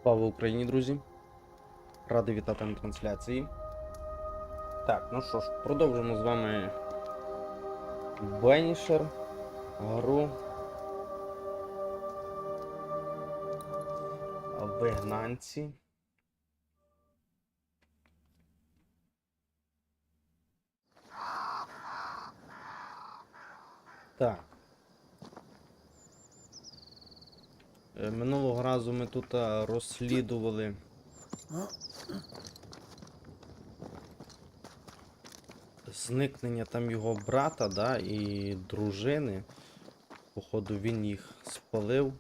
Слава Україні, друзі! Радий вітати на трансляції. Так, ну що ж, продовжимо з вами Banishers, гру вигнанці. Так. Минулого разу ми тут розслідували зникнення там його брата, да, і дружини. Походу він їх спалив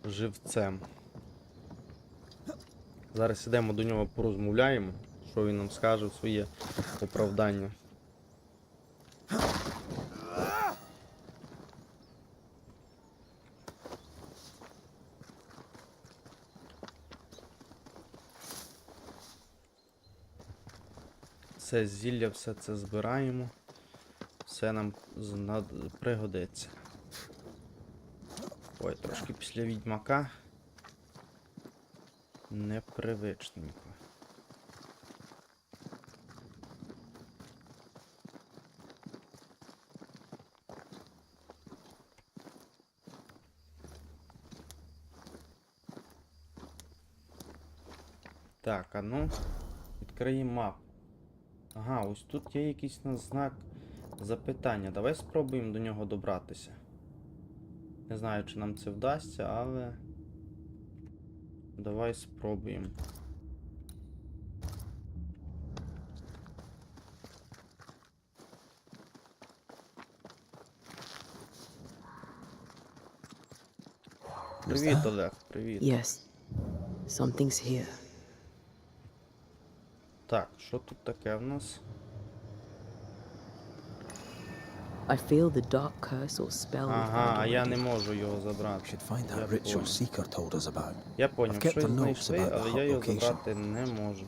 живцем. Зараз ідемо до нього порозмовляємо, що він нам скаже в своє оправдання. Все зілля, все це збираємо. Все нам пригодиться. Ой, трошки після відьмака. Непривичненько. Так, а ну, відкриємо мапу. Ага, ось тут є якийсь знак запитання. Давай спробуємо до нього добратися. Не знаю, чи нам це вдасться, але давай спробуємо. Привіт, Олег, привіт. Yes, something's here. Так, що тут таке в нас? I feel the dark curse or spell. Ага, а я не можу його забрати. Я поняв, щось знайшли, але я його забрати не можу.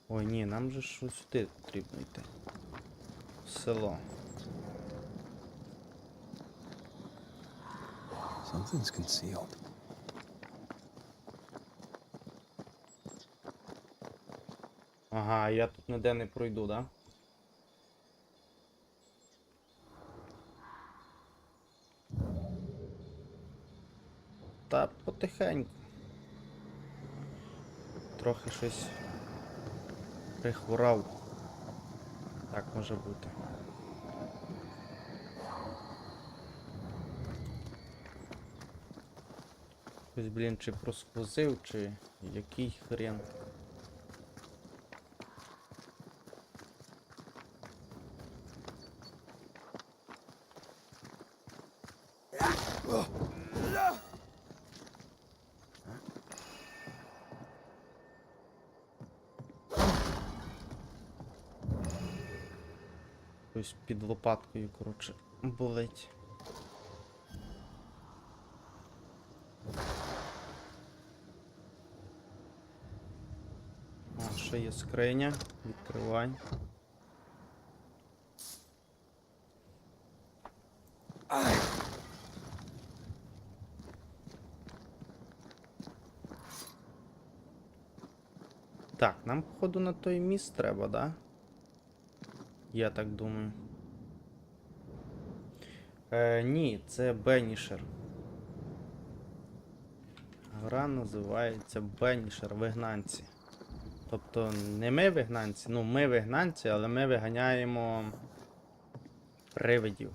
Ой, ні, нам же щось сюди потрібно йти. В село. Something's concealed. Ага, я тут ніде не пройду, да? Та потихеньку. Трохи щось прихворав. Так може бути. Ось, блін, чи просхвозив, чи який хрен. Ось під лопаткою, коротше, болить. О, ще є скриня. Відкривай. Так, нам, походу, на той міст треба, да? Я так думаю. Ні, це Banishers. Гра називається Banishers, вигнанці. Тобто не ми вигнанці, ну ми вигнанці, але ми виганяємо привидів.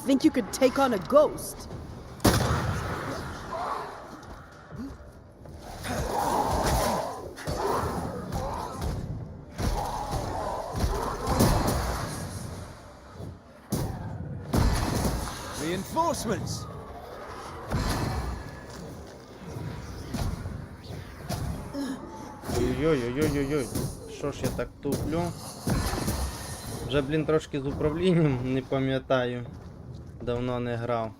Think you could take on a ghost? Reinforcements. Ой-ой-ой-ой-ой-ой. Що ж я так туплю? Вже, блін, трошки з управлінням не пам'ятаю. Давно не грав.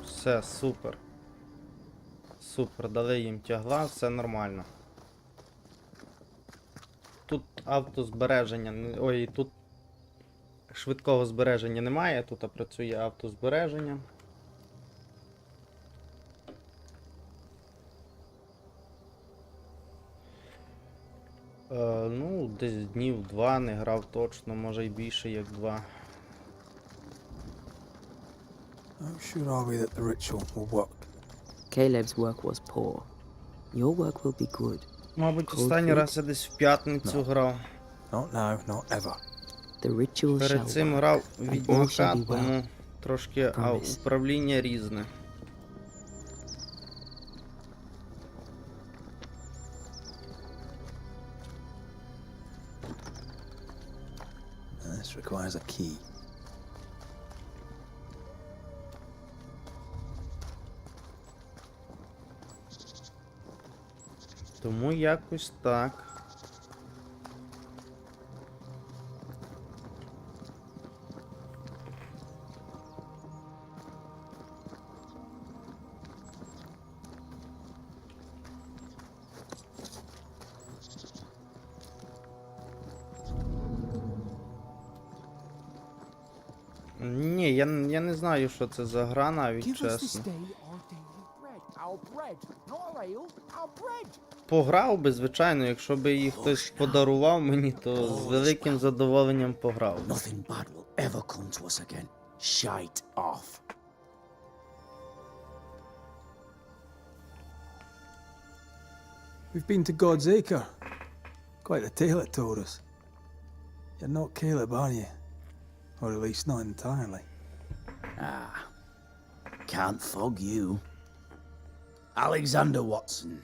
Все, супер. Супер, дали їм тягла, все нормально. Тут автозбереження, ой, тут швидкого збереження немає, тут працює автозбереження. Ну, десь днів 2 не грав точно, може й більше, як 2. How sure are we that the ritual will work? Caleb's work was poor. Your work will be good. Мабуть, останній раз я десь в п'ятницю грав. Not now, not ever. The ritual shall Перед цим work, грав and all Відьмака, shall be well. тому трошки Promise. управління різне. This requires a key. Тому якось так. Ні, я не знаю, що це за гра навіть, Give us this чесно. day our daily bread. Our bread, not our ale, our bread. Пограв би, звичайно, якщо б її хтось подарував мені, то з великим задоволенням пограв. Nothing bad will ever come to us again. Shite off. We've been to God's Acre. Quite a tale it told us. You're not Caleb, are you? Or at least not entirely. Can't fog you. Alexander Watson.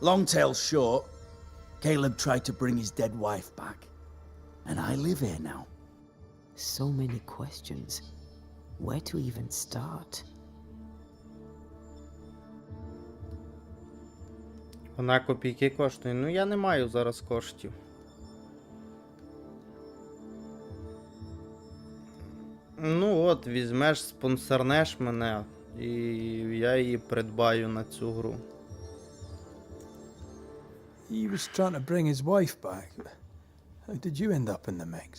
Long tale short, Caleb tried to bring his dead wife back. And I live here now. So many questions. Where to even start? Вона копійки коштує. Ну я не маю зараз коштів. Ну от, візьмеш, спонсорнеш мене, і я її придбаю на цю гру. He was trying to bring his wife back. How did you end up in the mix?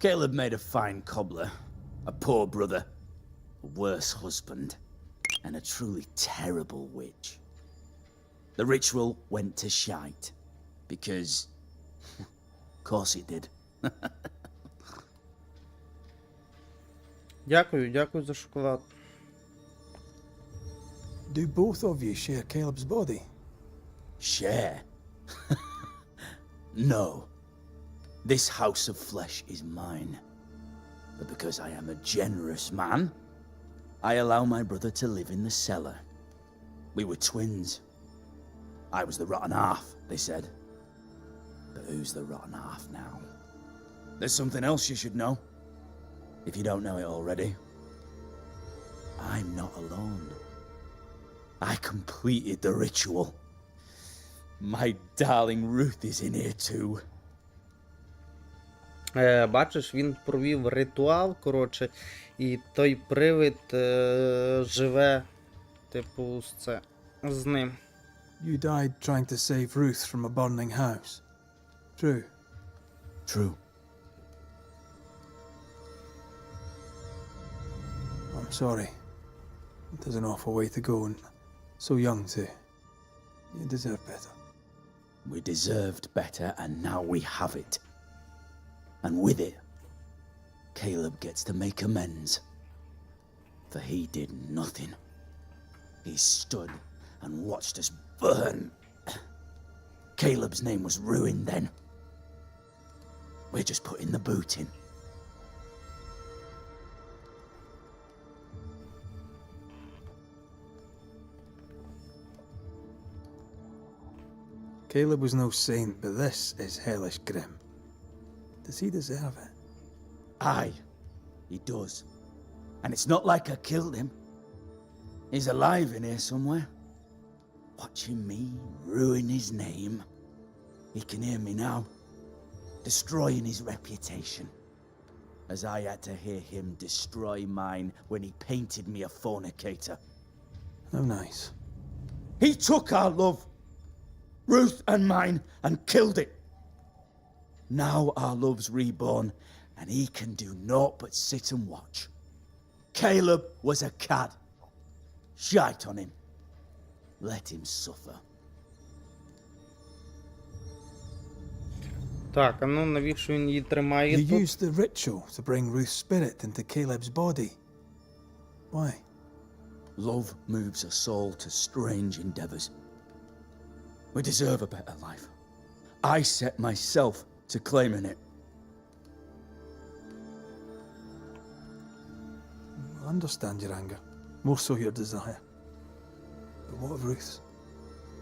Caleb made a fine cobbler, a poor brother, a worse husband, and a truly terrible witch. The ritual went to shite, because, of course it did. Дякую за шоколад. Do both of you share Caleb's body? Share? No. This house of flesh is mine. But because I am a generous man, I allow my brother to live in the cellar. We were twins. I was the rotten half, they said. But who's the rotten half now? There's something else you should know. If you don't know it already. I'm not alone. I completed the ritual. My darling Ruth is in here too. Бачиш, він провів ритуал, коротше, і той привид живе, типу, з ним. You died trying to save Ruth from a burning house. True. True. I'm sorry. It is an awful way to go, and so young too. You deserve better. We deserved better, and now we have it. And with it, Caleb gets to make amends. For he did nothing. He stood and watched us burn. Caleb's name was ruined then. We're just putting the boot in. Caleb was no saint, but this is hellish grim. Does he deserve it? Aye. He does. And it's not like I killed him. He's alive in here somewhere. Watching me ruin his name. He can hear me now. Destroying his reputation. As I had to hear him destroy mine when he painted me a fornicator. Oh, nice. He took our love, Ruth and mine, and killed it. Now our love's reborn, and he can do naught but sit and watch. Caleb was a cad. Shite on him. Let him suffer. Так, а ну навіщо він її тримає You тут? used the ritual to bring Ruth's spirit into Caleb's body. Why? Love moves a soul to strange endeavors. We deserve a better life. I set myself to claiming it. I understand your anger, more so your desire. But what of Ruth's?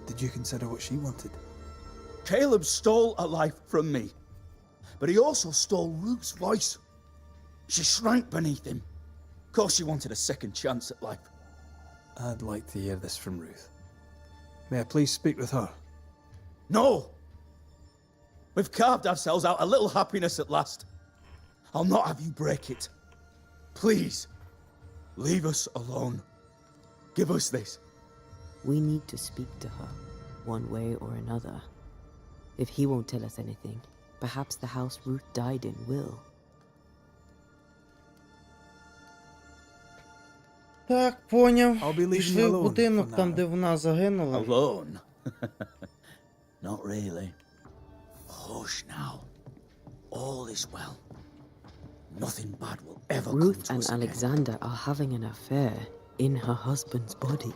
Did you consider what she wanted? Caleb stole a life from me, but he also stole Ruth's voice. She shrank beneath him. Of course she wanted a second chance at life. I'd like to hear this from Ruth. May I please speak with her? No! We've carved ourselves out a little happiness at last. I'll not have you break it. Please, leave us alone. Give us this. We need to speak to her, one way or another. If he won't tell us anything, perhaps the house Ruth died in will. Так, поняв. I'll be leaving Пішли you в alone будинок, for там, now. де вона загинула. Alone? Not really. Hush now. All is well. Nothing bad will ever come Ruth to and us again. Alexander are having an affair in her husband's body.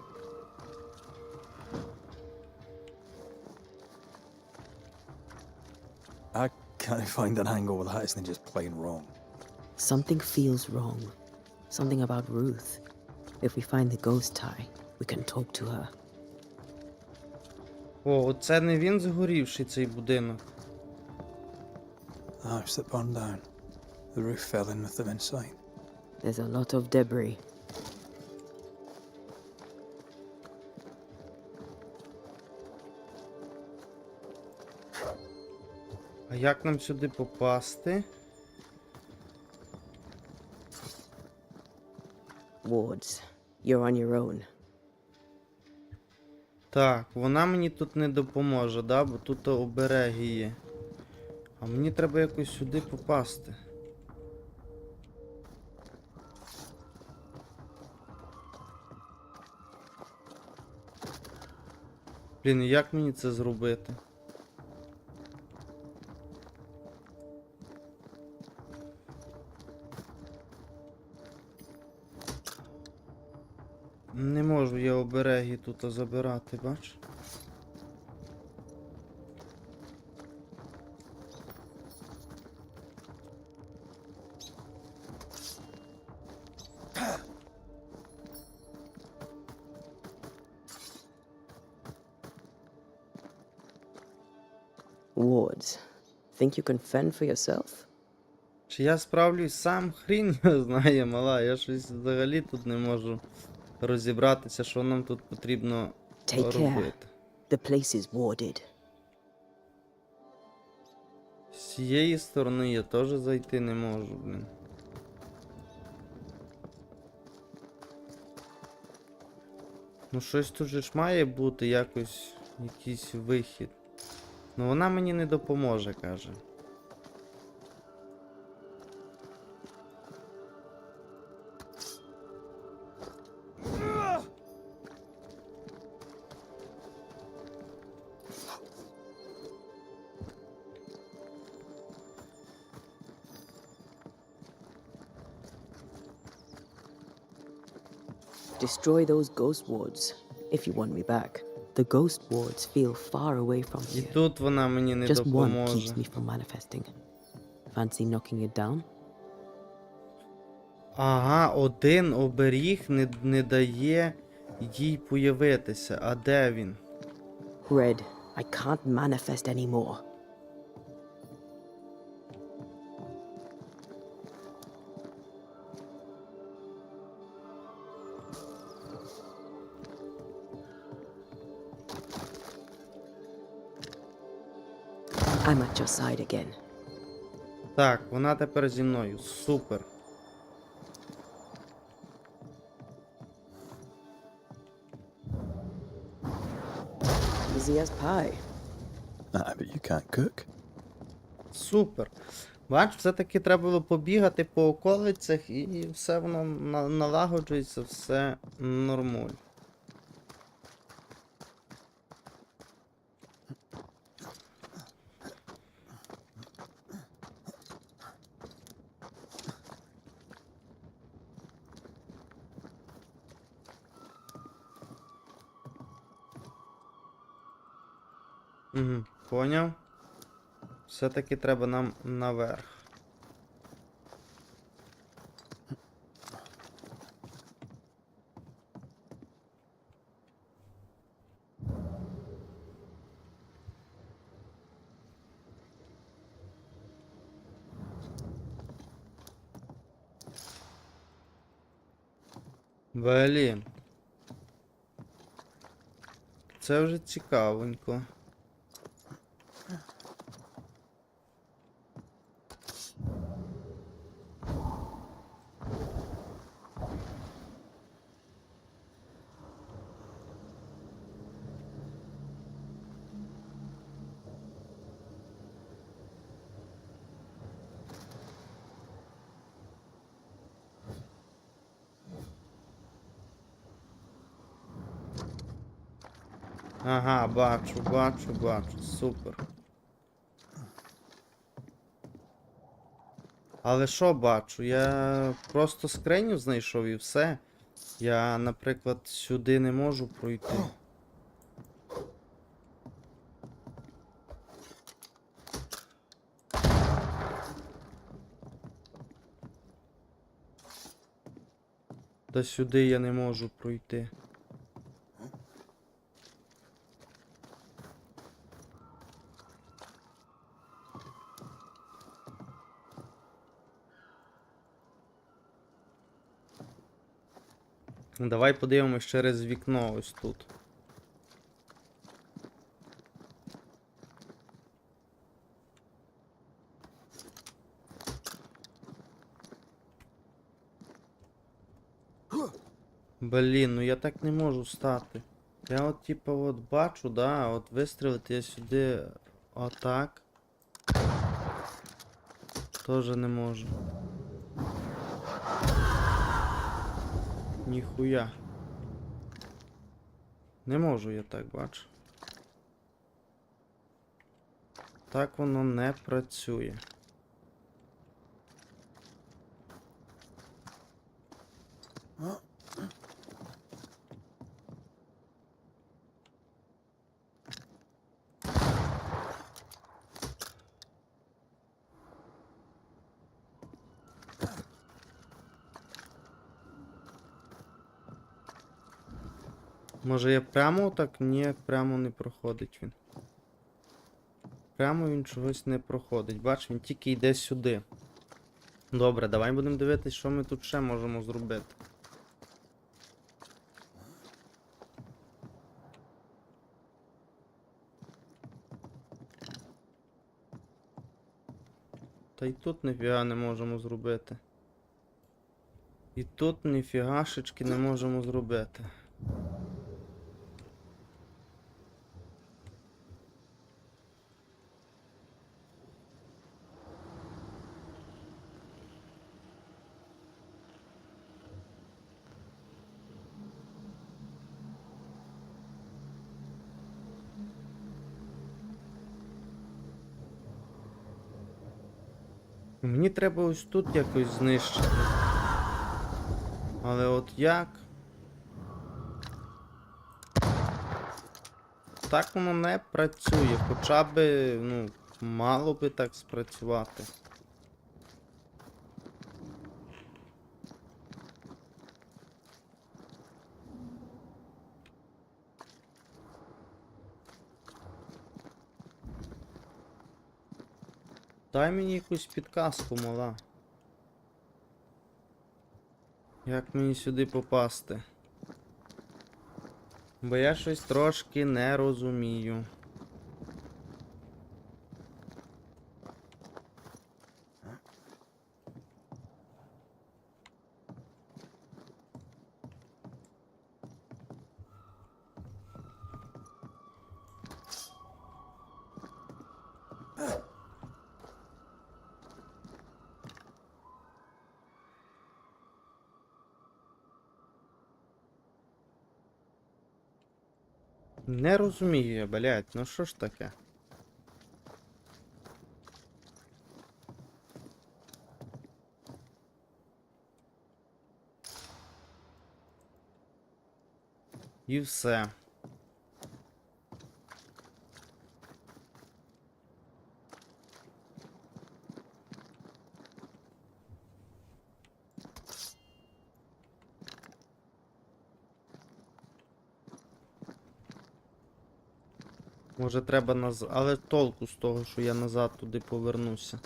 I can't find an angle with that isn't just plain wrong. Something feels wrong. Something about Ruth. If we find the ghost tie, we can talk to her. О, оце не він згорівший, цей будинок. The house that burned down. The roof fell in with them inside. There's a lot of debris. А як нам сюди попасти? Wards, you're on your own. Так, вона мені тут не допоможе, да? Бо тут обереги є. А мені треба якось сюди попасти. Блін, і як мені це зробити? Не можу я обереги тут забирати, бач? Wards, think you can fend for yourself? Чи я справлюсь сам? Хрінь його знає, мала. Я щось взагалі тут не можу розібратися, що нам тут потрібно Take care. робити. The place is warded. З цієї сторони я теж зайти не можу, блін. Ну щось тут же ж має бути якось, якийсь вихід. Ну вона мені не допоможе, каже. Destroy those ghost wards if you want me back. The ghost wards feel far away from І here. тут вона мені не Just one допоможе. keeps me from manifesting. Fancy knocking it down? Ага, один оберіг не дає їй появитися. А де він? Red, I can't manifest anymore. I'm at your side again. Так, вона тепер зі мною. Супер. Easy as pie. Ah, but you can't cook. Супер. Бач, все-таки треба було побігати по околицях і все воно налагоджується, все нормально. Угу, поняв. Все-таки треба нам наверх. Блін. Це вже цікавенько. Ага, бачу, супер. Але що бачу? Я просто скриню знайшов і все. Я, наприклад, сюди не можу пройти. Та сюди я не можу пройти. Давай подивимось через вікно ось тут. Блін, ну я так не можу стати. Я от типа от бачу, да, от вистрілити я сюди отак. Тоже не можу. Ніхуя. Не можу я так, бачу. Так воно не працює. Може я прямо так? Ні, прямо не проходить він. Прямо він чогось не проходить. Бач, він тільки йде сюди. Добре, давай будемо дивитись, що ми тут ще можемо зробити. Та й тут ніфіга не можемо зробити. І тут ніфігашечки не можемо зробити. Мені треба ось тут якось знищити. Але от як? Так воно не працює, хоча б, ну, мало би так спрацювати. Дай мені якусь підказку, мала. Як мені сюди попасти? Бо я щось трошки не розумію. Не розумію я, блядь, ну що ж таке? І все. Може треба назад, але толку з того, що я назад туди повернуся.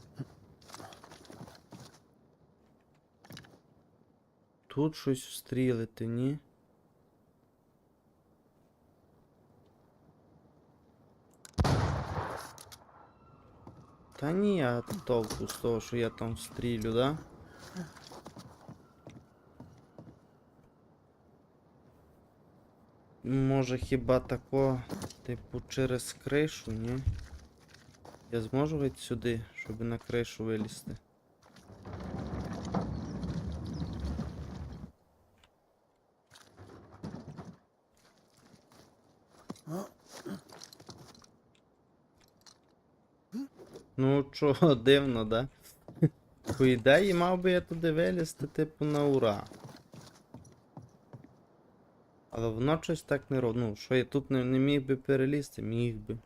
Тут щось встрілити, ні? Та ні, а толку з того, що я там встрілю, да? Може хіба тако, типу, через кришу, ні? Я зможу вийти сюди, щоб на кришу вилізти? Ну, чого, дивно, да? По ідеї, мав би я туди вилізти, типу, на ура. Але воно щось так не робить. Ну, що я тут не міг би перелізти? Міг би.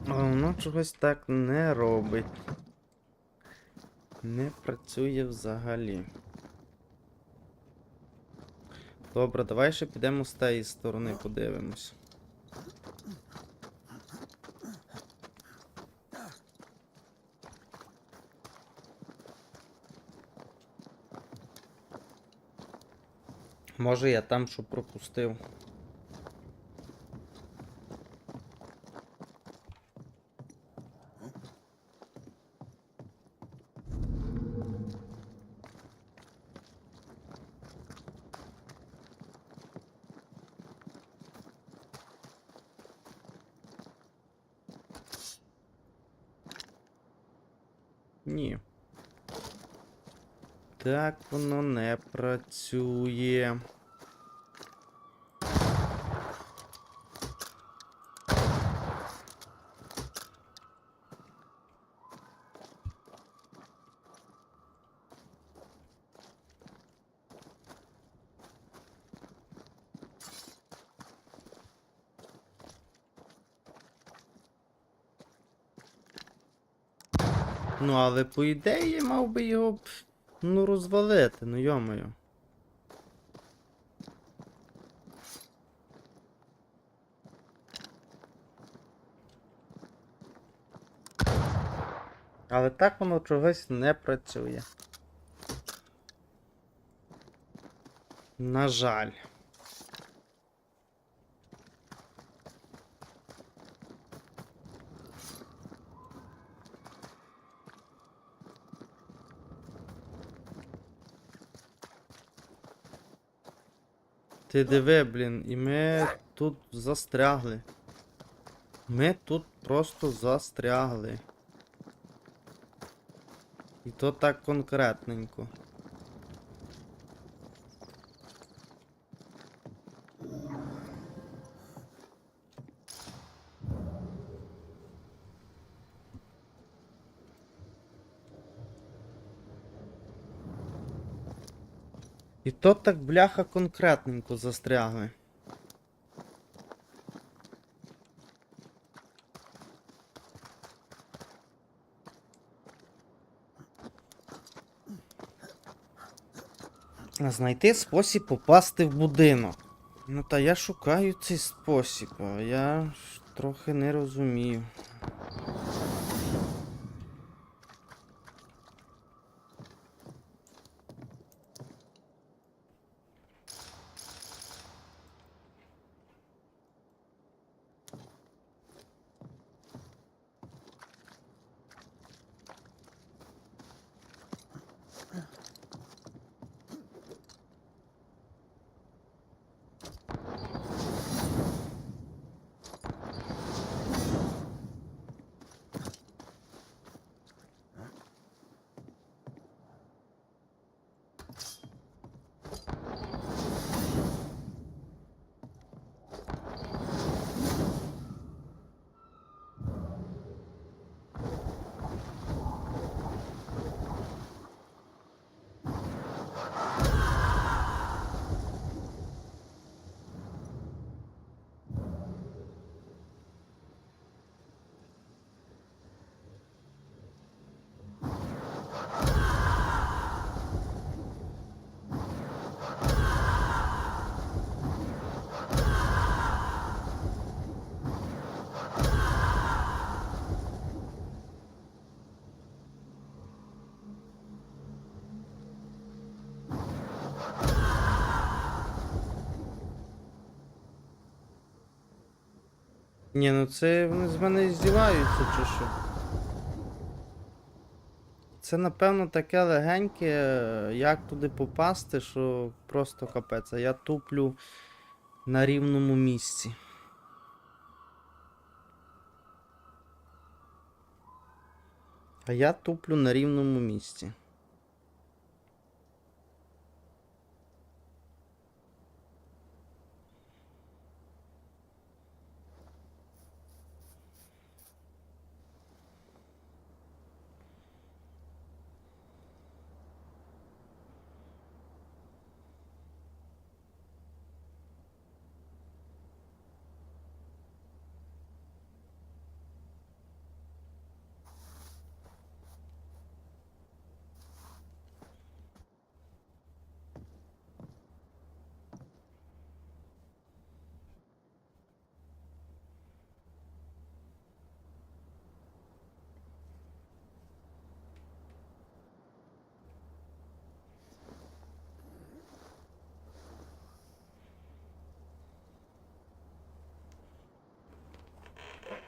Але воно чогось так не робить. Не працює взагалі. Добре, давай ще підемо з тієї сторони, подивимось. Може я там що пропустив. Ні. Так воно не працює. Ну, але по ідеї я мав би його, ну, розвалити, ну йомаю. Але так воно чогось не працює. На жаль. Ти диви, блін, і ми тут застрягли. Ми тут просто застрягли. І то так конкретненько. І то так, бляха, конкретненько застрягли. Знайти спосіб попасти в будинок. Ну та я шукаю цей спосіб, а я трохи не розумію. Ні, ну це вони з мене здіваються чи що? Це, напевно, таке легеньке, як туди попасти, що просто капець. А я туплю на рівному місці. А я туплю на рівному місці.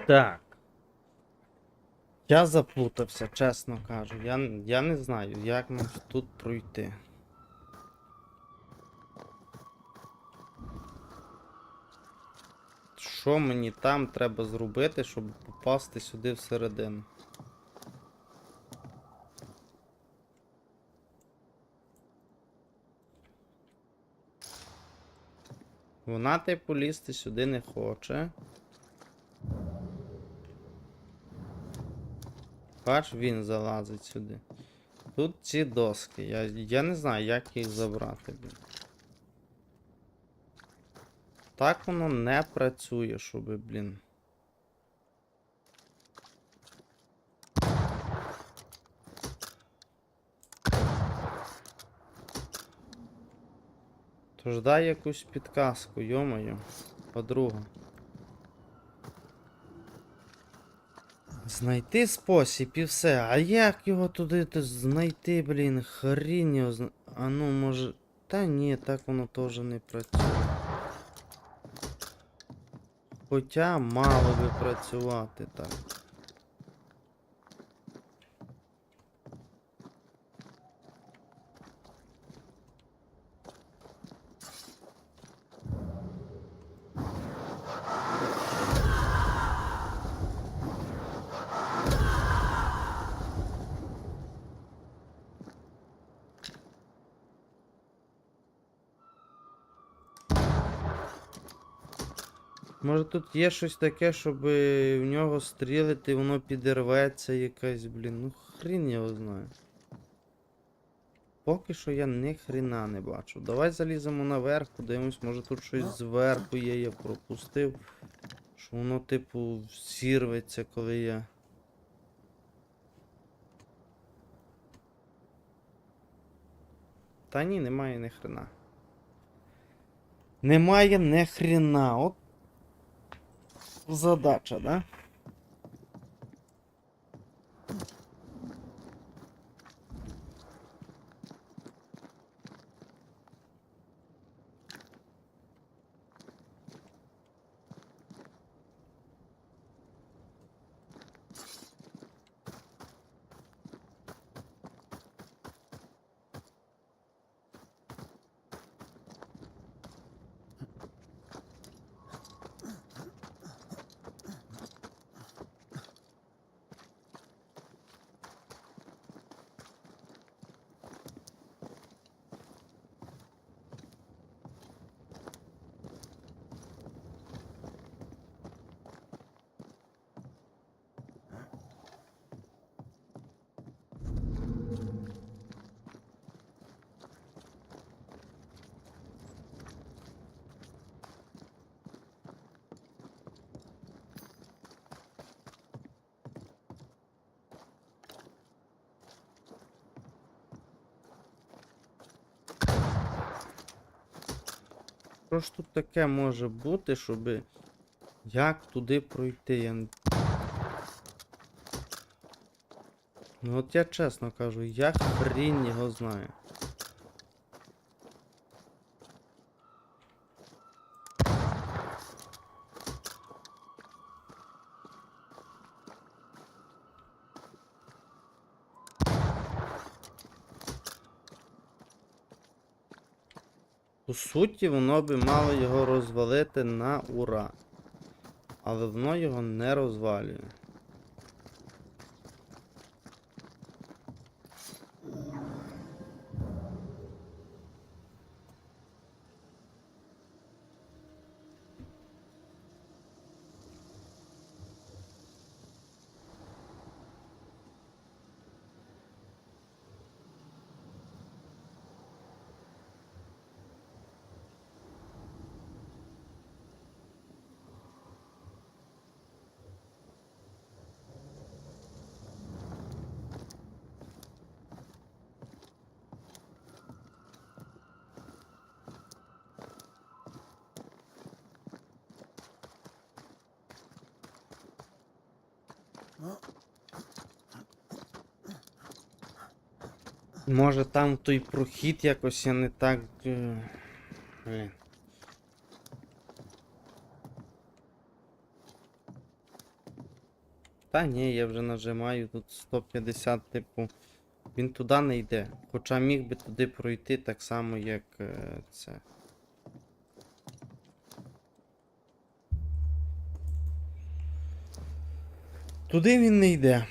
Так. Я заплутався, чесно кажу. Я не знаю, як нам тут пройти. Що мені там треба зробити, щоб попасти сюди всередину? Вона, типу, лізти сюди не хоче. Бач, він залазить сюди. Тут ці доски. Я не знаю, як їх забрати. Так воно не працює, щоби, блін. Тож дай якусь підказку, йомаю, подруга. Знайти спосіб і все. А як його туди знайти, блін? Хрінь його А ну, може... Та ні, так воно теж не працює. Хоча мало би працювати так. Може тут є щось таке, щоб в нього стрілити, воно підірветься якась, блін. Ну хрін його знає. Поки що я ні хрена не бачу. Давай заліземо наверх, подивимось, може тут щось зверху є, я пропустив. Що воно, типу, зірветься, коли я... Та ні, немає ні хрена. Немає ні хрена. От задача, да? Що ж тут таке може бути, щоб як туди пройти? Ну от я чесно кажу, я хрінь його знаю. По суті, воно би мало його розвалити на ура. Але воно його не розвалює. Може там той прохід якось я не так. Блін. Та ні, я вже нажимаю тут 150, типу. Він туди не йде. Хоча міг би туди пройти так само, як це. Туди він не йде.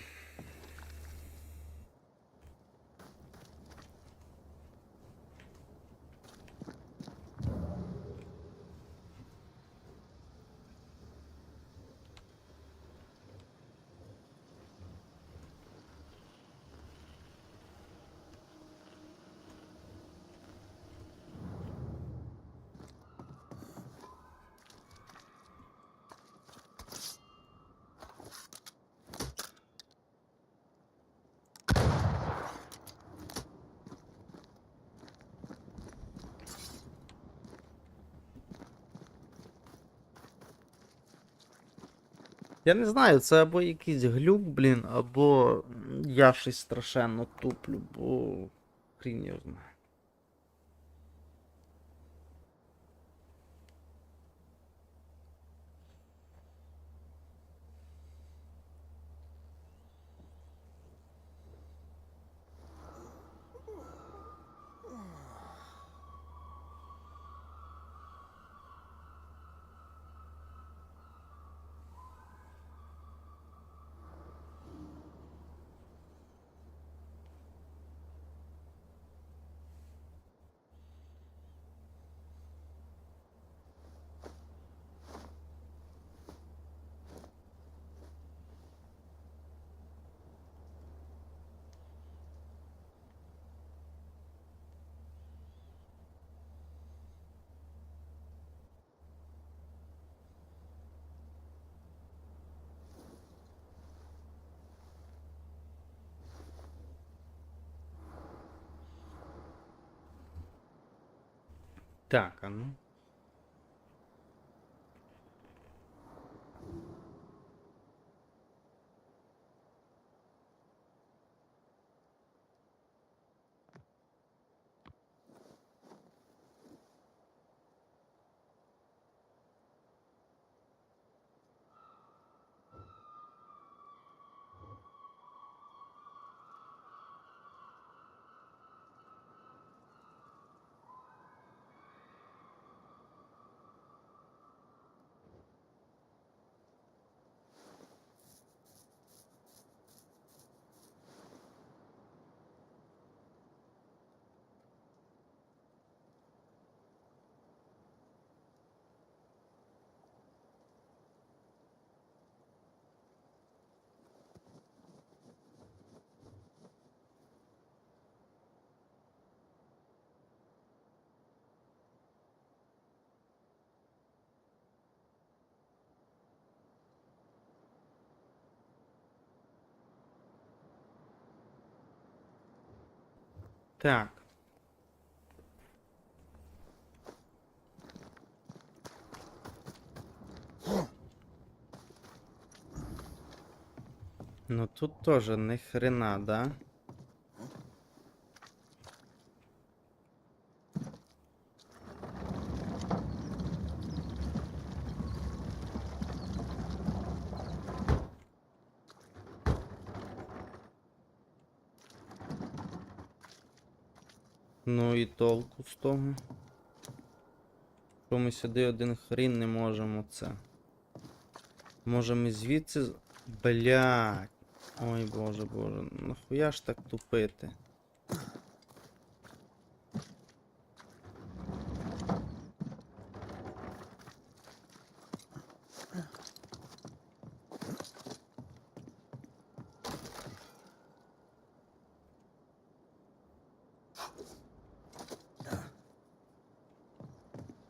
Я не знаю, це або якийсь глюк, блін, або я щось страшенно туплю, бо хрін його знає. Так, а ну. Так. Ну тут тоже ни хрена, да? Ну і толку з того. Що ми сюди один хрін не можемо це. Може ми звідси... Блядь. Ой, боже, боже. Нахуя ж так тупити?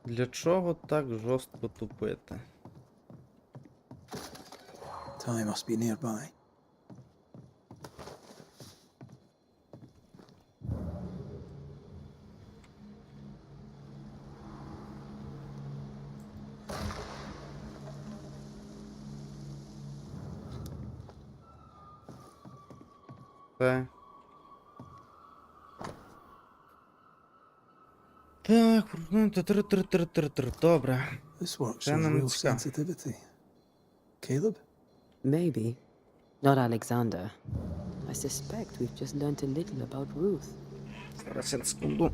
Для чого так жорстко тупити? Ty must be nearby. Це. Так, добре. This work Then shows I'm real scared. sensitivity. Caleb? Maybe. Not Alexander. I suspect we've just learnt a little about Ruth. Зараз я секунду.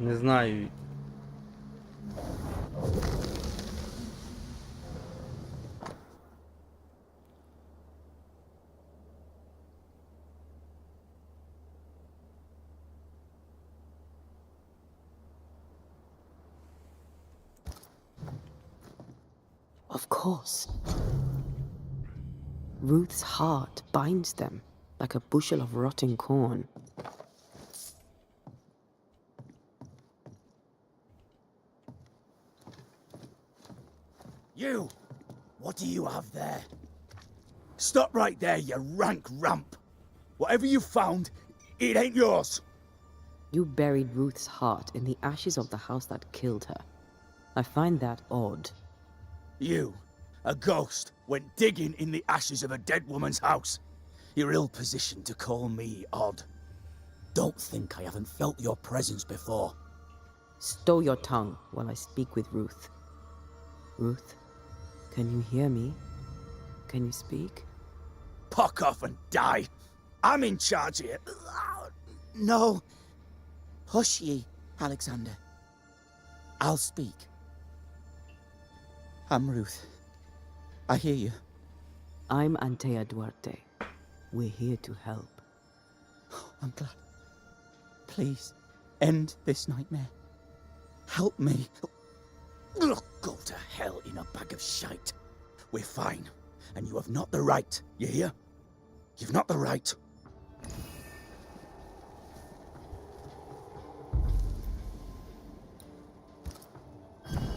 Не знаю. Of course. Ruth's heart binds them like a bushel of rotting corn. You! What do you have there? Stop right there, you rank rump! Whatever you found, it ain't yours! You buried Ruth's heart in the ashes of the house that killed her. I find that odd. You, a ghost, went digging in the ashes of a dead woman's house. You're ill-positioned to call me odd. Don't think I haven't felt your presence before. Stow your tongue while I speak with Ruth. Ruth, can you hear me? Can you speak? Puck off and die! I'm in charge here. No. Hush ye, Alexander. I'll speak. I'm Ruth. I hear you. I'm Antea Duarte. We're here to help. I'm glad. Please, end this nightmare. Help me. Go to hell in a bag of shite. We're fine, and you have not the right. You hear? You've not the right.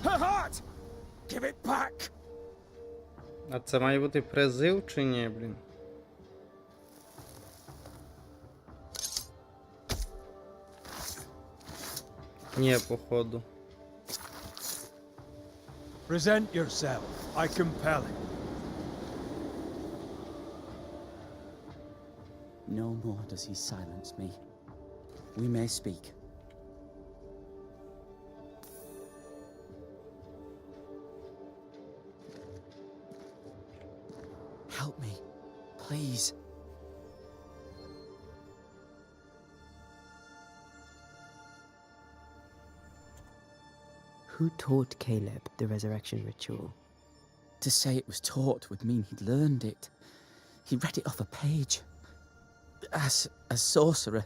Her heart! Give it back! А це має бути призив чи ні, блін? Ні, походу. Present yourself. I compel it. No more does he silence me. We may speak. Help me, please. Who taught Caleb the resurrection ritual? To say it was taught would mean he'd learned it. He read it off a page. As a sorcerer,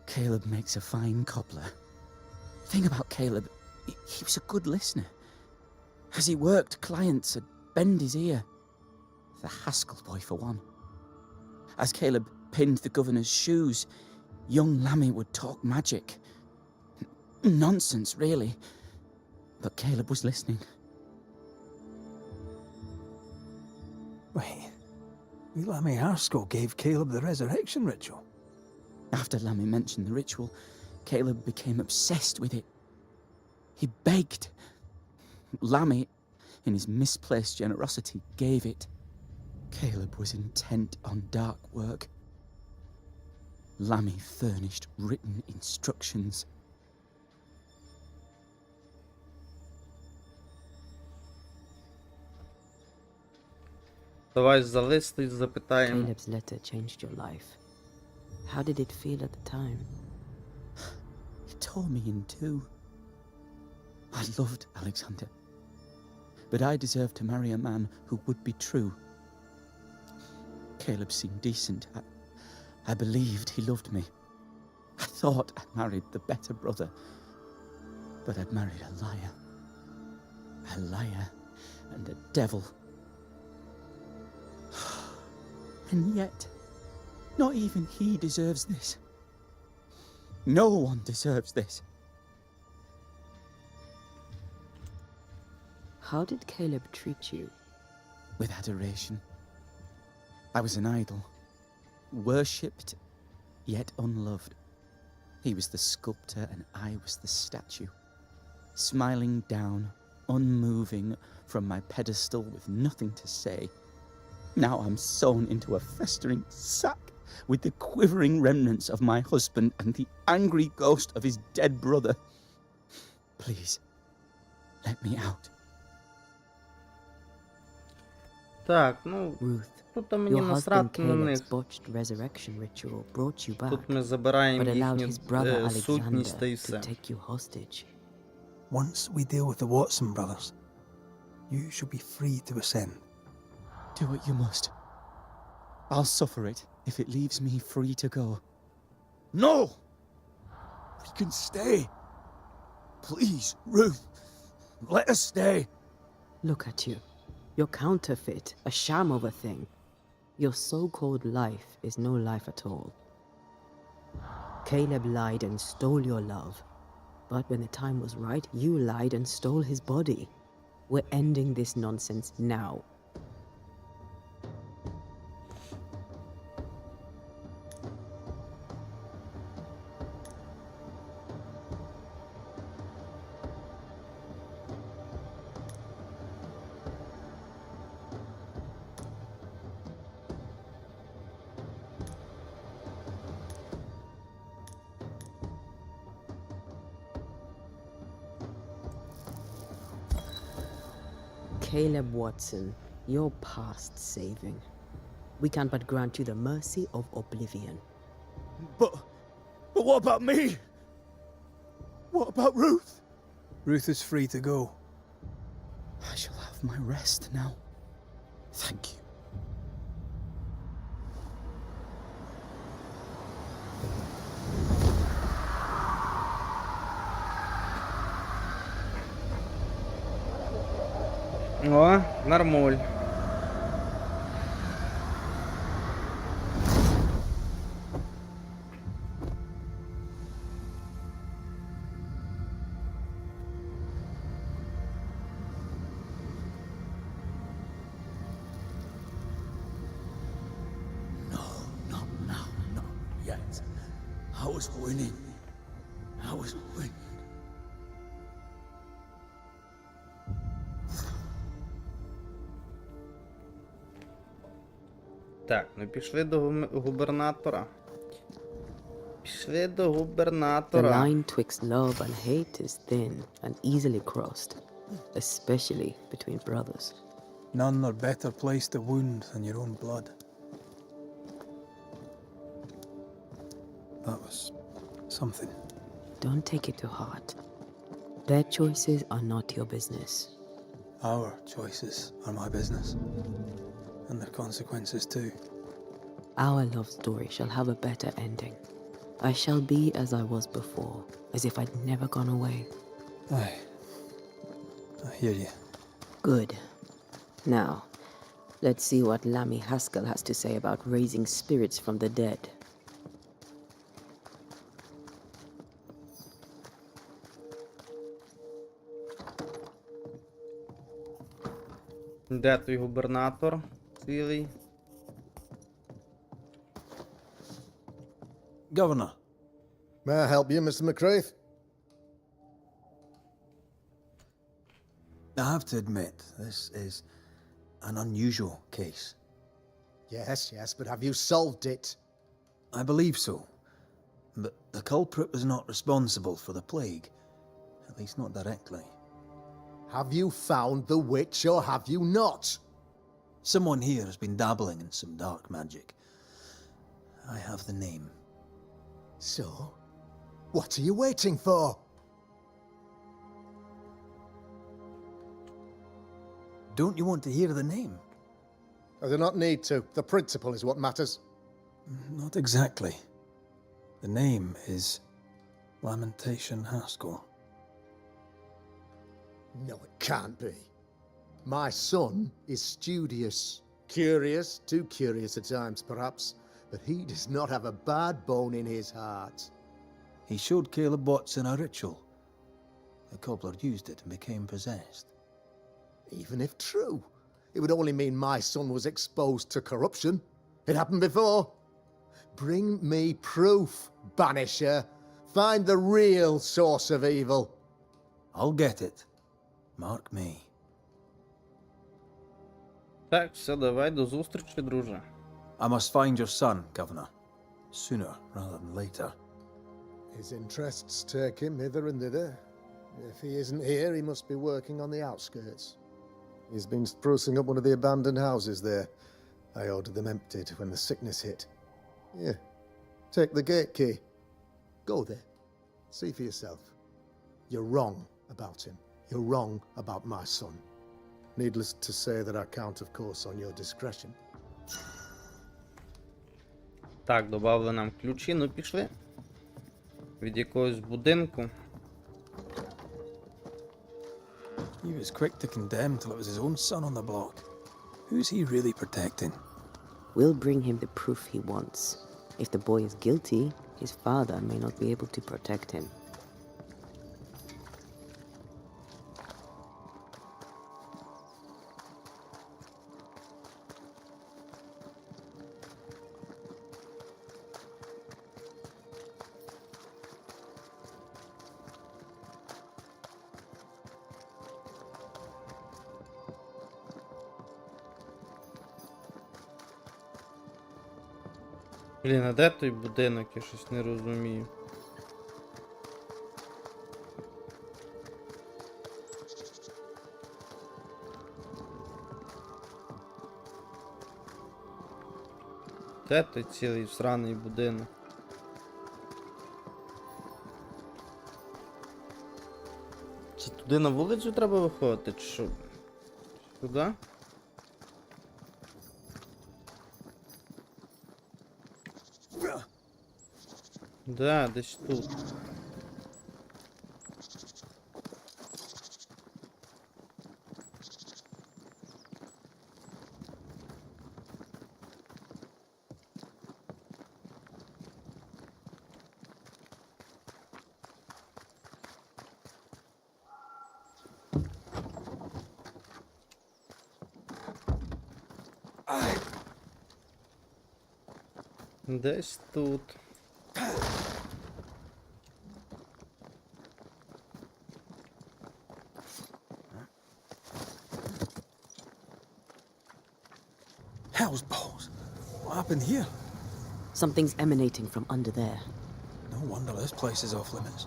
Caleb makes a fine cobbler. Thing about Caleb, he was a good listener. As he worked, clients would bend his ear. The Haskell boy, for one. As Caleb pinned the governor's shoes, young Lammy would talk magic. nonsense, really. But Caleb was listening. Wait, Lammy Haskell gave Caleb the resurrection ritual. After Lammy mentioned the ritual, Caleb became obsessed with it. He begged. Lammy, in his misplaced generosity, gave it. Caleb was intent on dark work. Lammy furnished written instructions. Давай залисти, запитаємо. Caleb's letter changed your life. How did it feel at the time? It tore me in two. I loved Alexander, but I deserved to marry a man who would be true. Caleb seemed decent. I believed he loved me. I thought I married the better brother, but I'd married a liar. A liar and a devil. And yet, not even he deserves this. No one deserves this. How did Caleb treat you? With adoration. I was an idol, worshipped, yet unloved. He was the sculptor and I was the statue, smiling down, unmoving from my pedestal with nothing to say. Now I'm sewn into a festering sack with the quivering remnants of my husband and the angry ghost of his dead brother. Please, let me out. Так, ну, Ruth, тут мені your husband насрати на Caleb's них. botched resurrection ritual brought you back, Тут ми забираємо but allowed їхню his brother сутність та і Alexander все. to take you hostage. Once we deal with the Watson brothers, you shall be free to ascend. Do what you must. I'll suffer it if it leaves me free to go. No! We can stay. Please, Ruth, let us stay. Look at you. You're counterfeit, a sham of a thing. Your so-called life is no life at all. Caleb lied and stole your love. But when the time was right, you lied and stole his body. We're ending this nonsense now. Caleb Watson, you're past saving. We can but grant you the mercy of oblivion. But what about me? What about Ruth? Ruth is free to go. I shall have my rest now. Thank you. О, нормуль. No, not now, not yet. I was winning. I was winning. Так, ну пішли до губернатора. Пішли до The губернатора. line twixt love and hate is thin and easily crossed, especially between brothers. None are better placed to wound than your own blood. That was something. Don't take it to heart. Their choices are not your business. Our choices are my business. And their consequences too. Our love story shall have a better ending. I shall be as I was before, as if I'd never gone away. Aye. I hear you. Good. Now, let's see what Lammy Haskell has to say about raising spirits from the dead. Де той губернатор цілий? Governor, May I help you, Mr. McCraith? I have to admit, this is an unusual case. Yes, but have you solved it? I believe so. But the culprit was not responsible for the plague. At least not directly. Have you found the witch or have you not? Someone here has been dabbling in some dark magic. I have the name. So, what are you waiting for? Don't you want to hear the name? I do not need to. The principle is what matters. Not exactly. The name is Lamentation Haskell. No, it can't be. My son is studious. Curious, too curious at times perhaps, but he does not have a bad bone in his heart. He showed Caleb Watson a ritual. The cobbler used it and became possessed. Even if true, it would only mean my son was exposed to corruption. It happened before. Bring me proof, Banisher. Find the real source of evil. I'll get it. Mark me. Так, все, давай, до зустрічі, друже. I must find your son, Governor. Sooner rather than later. His interests take him hither and thither. If he isn't here, he must be working on the outskirts. He's been sprucing up one of the abandoned houses there. I ordered them emptied when the sickness hit. Here, take the gate key. Go there. See for yourself. You're wrong about him. You're wrong about my son. Needless to say that I count, of course, on your discretion. Так, добавили нам ключі, ну пішли. Від якогось будинку. He was quick to condemn till it was his own son on the block. Who's he really protecting? We'll bring him the proof he wants. If the boy is guilty, his father may not be able to protect him. Блін, а де той будинок? Я щось не розумію. Де той цілий всраний будинок? Це туди на вулицю треба виходити, чи що? Туди? Да, десь тут. Десь тут. Hell's balls. What happened here? Something's emanating from under there. No wonder this place is off limits.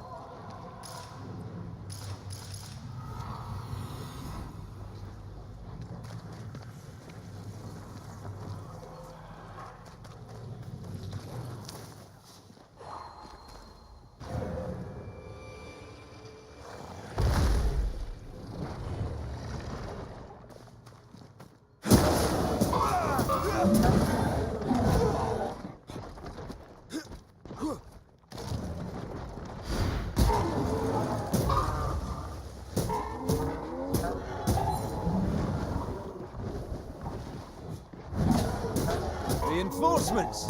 Reinforcements!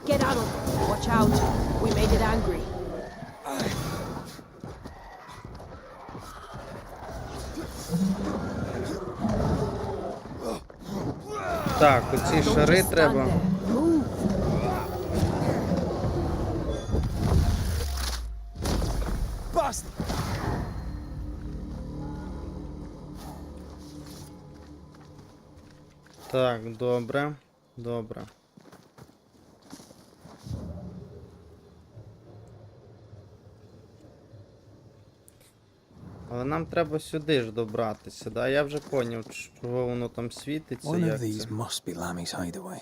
Get out of there. Watch out. We made it angry. Так, оці шари треба. Bastard! Так, добре. Добре. Але нам треба сюди ж добратися, да? Я вже поняв, чого воно там світиться, One of як these це. must be Lammy's hideaway.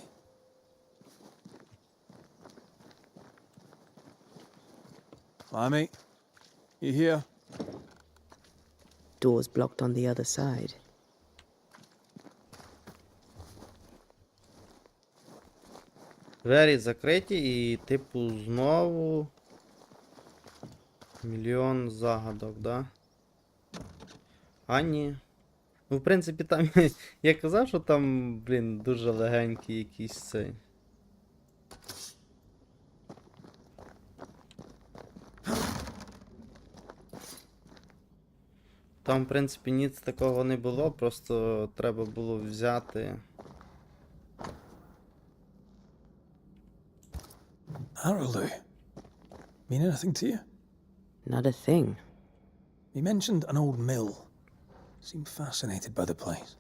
Lammy, you here? Door's blocked on the other side. Двері закриті і, типу, знову мільйон загадок, да? А ні. Ну, в принципі, там, я казав, що там, блін, дуже легенький якийсь цей. Там, в принципі, ніц такого не було, просто треба було взяти. Arrowloo. Mean anything to you? Not a thing. He mentioned an old mill. Seemed fascinated by the place.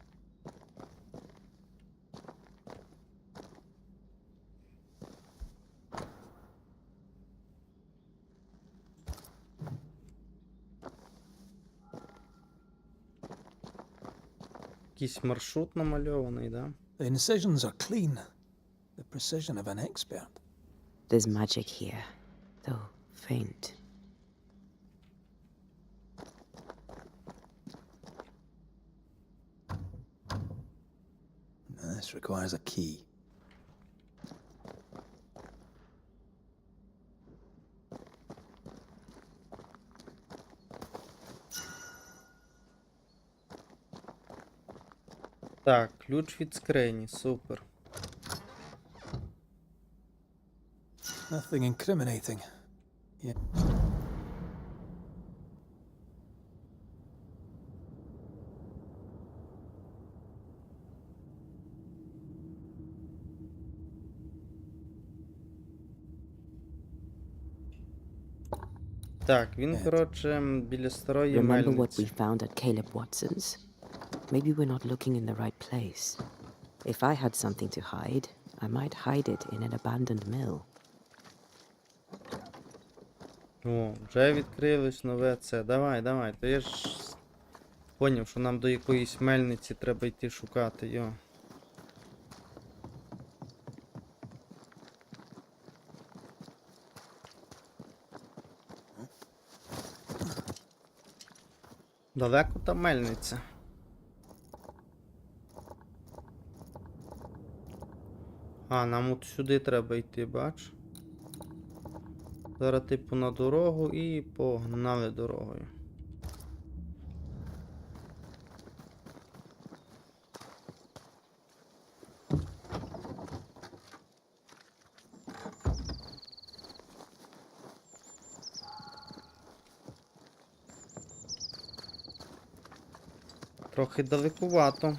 Якийсь маршрут намальований, да? The incisions are clean. The precision of an expert. There's magic here, though faint. This requires a key. Так, ключ від скрині, супер. Nothing incriminating. Yeah. Так, він, коротше, біля старої Remember what мельниці. we found at Caleb Watson's? Maybe we're not looking in the right place. If I had something to hide, I might hide it in an abandoned mill. О, вже відкрилось нове це. Давай, давай. То я ж поняв, що нам до якоїсь мельниці треба йти шукати, йо. Далеко та мельниця. А, нам от сюди треба йти, бач? Зараз типу на дорогу і погнали дорогою. Трохи далекувато.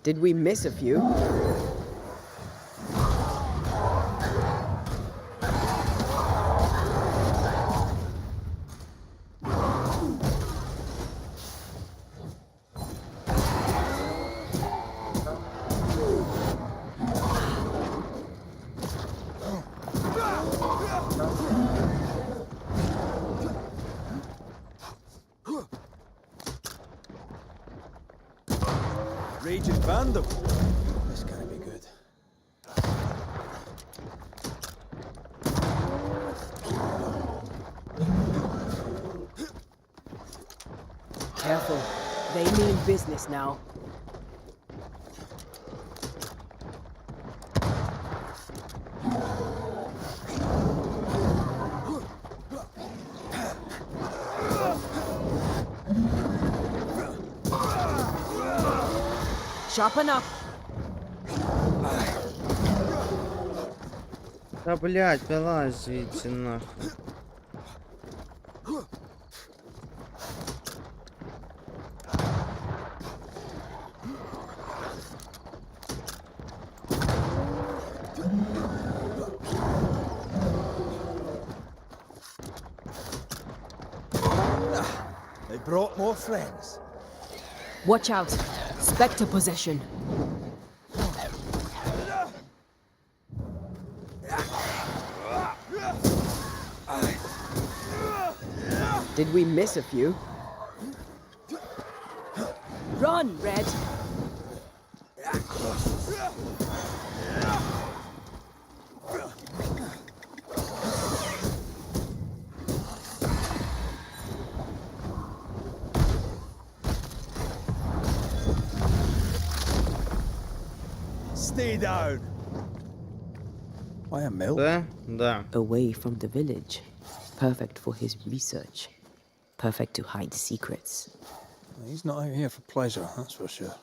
Did we miss a few? Raging Vandal. This can't be good. Careful. They mean business now. Sharpen up. Та блядь, вилазь звідси нахуй. They brought more friends. Watch out. Spectre possession. Did we miss a few? Run, Red! Stay down. Why a mill? Це? Да. Away from the village. Perfect for his research. Perfect to hide secrets. He's not out here for pleasure, that's for sure.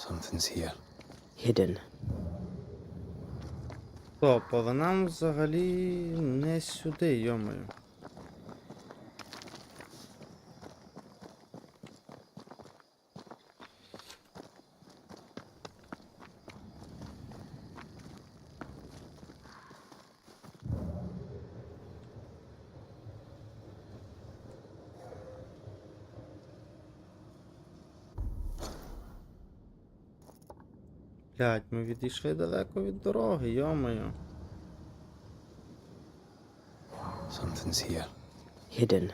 Something's here. Hidden. Стоп, а нам взагалі не сюди, йомаю. Блядь, ми відійшли далеко від дороги, йомаю. Something's here. Hidden.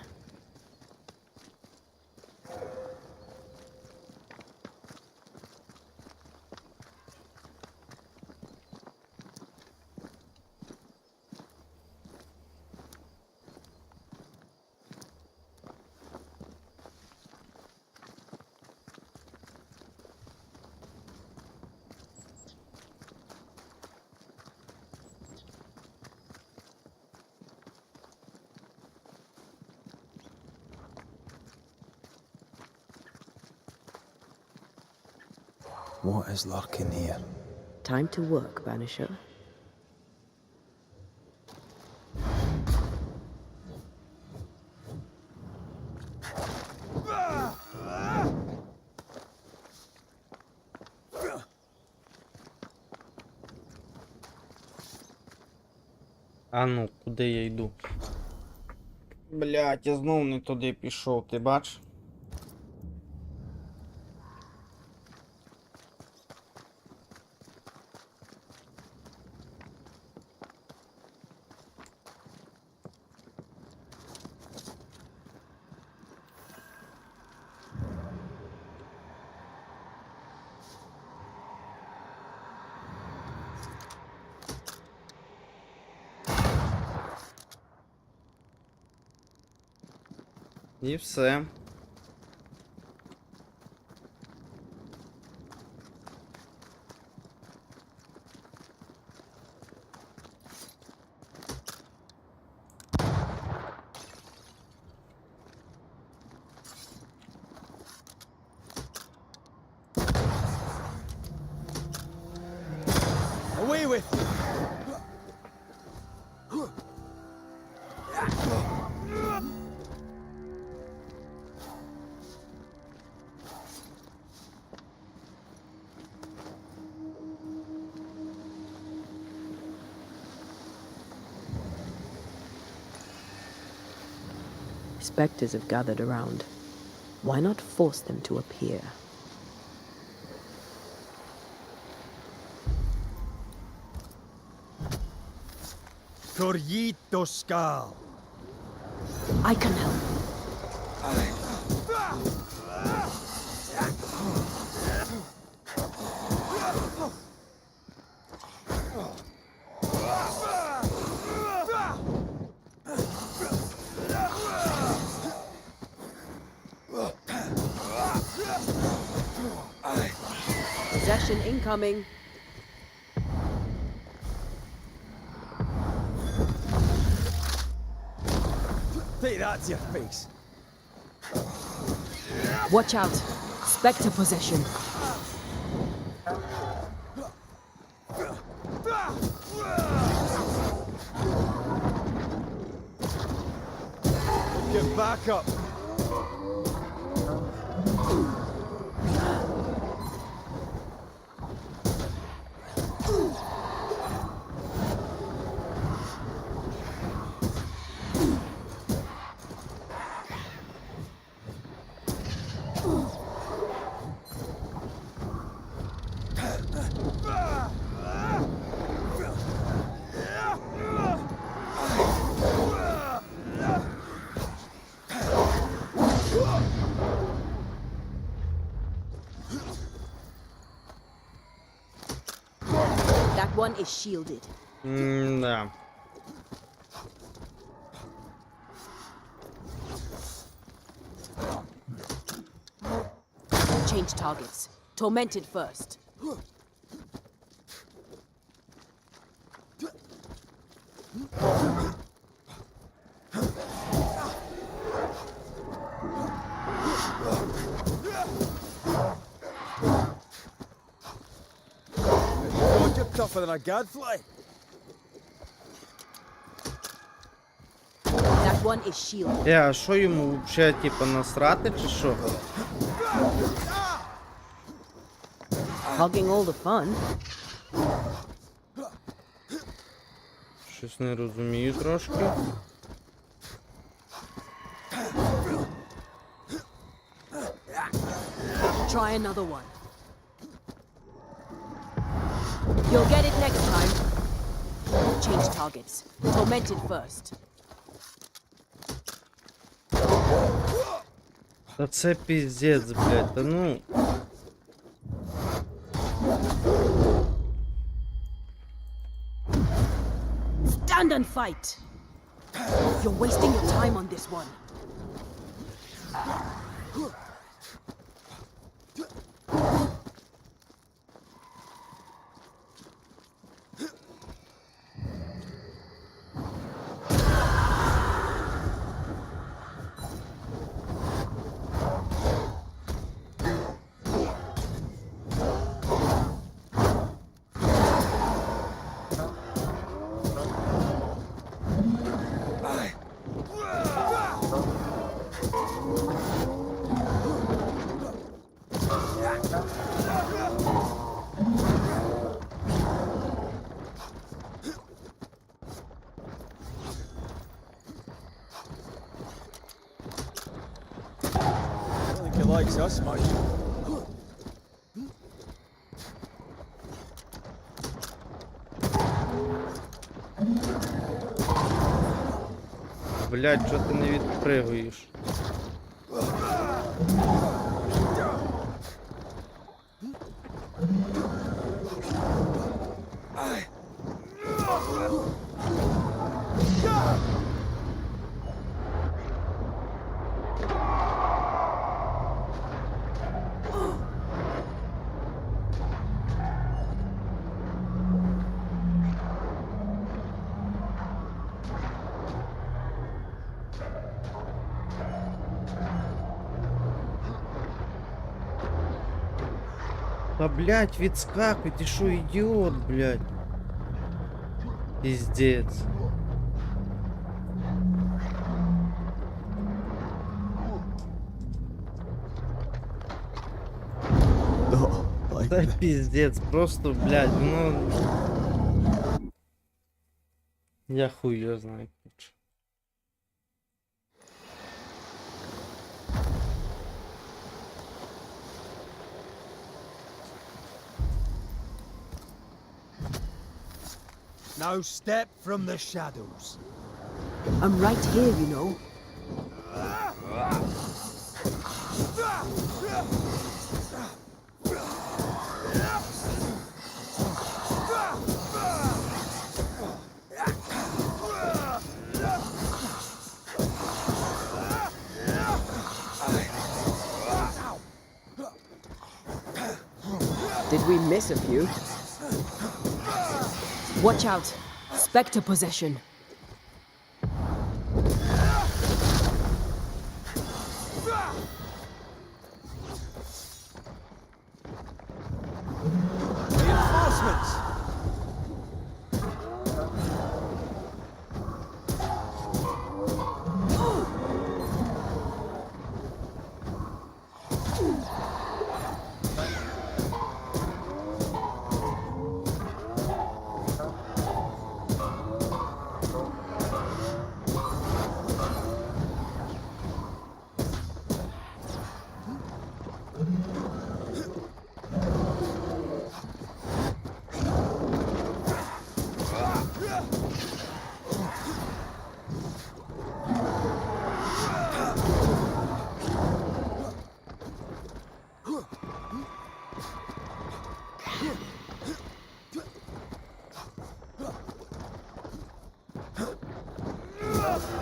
What is lurking here? Time to work, Banisher. А ну, куди я йду? Блядь, я знов не туди пішов, ти бач? І все. Away with you! Spectres have gathered around. Why not force them to appear? Corrito Skal! I can help. possession incoming. Take that to your face. Watch out. Spectre possession. Get back up. That one is shielded. Да. Change targets. Tormented first. Oh, you're tougher than a gadfly. That one is shielded. А що йому взагалі, типа, насрати чи що? Hogging all the fun. Щось не розумію трошки. Try another one. You'll get it next time. Change targets. Tormented first. Та це піздець, блядь, та ну. Stand and fight. You're wasting your time on this one. He likes us much. Блядь, чого ти не відпригуєш? Та, блядь, відскакуй, ти шо, ідіот, блядь? Пиздец. Та пиздец, просто, блядь, ну... Я хуй його знаю, короче. Now step from the shadows. I'm right here, you know. Did we miss a few. Watch out. Spectre possession. Reinforcements!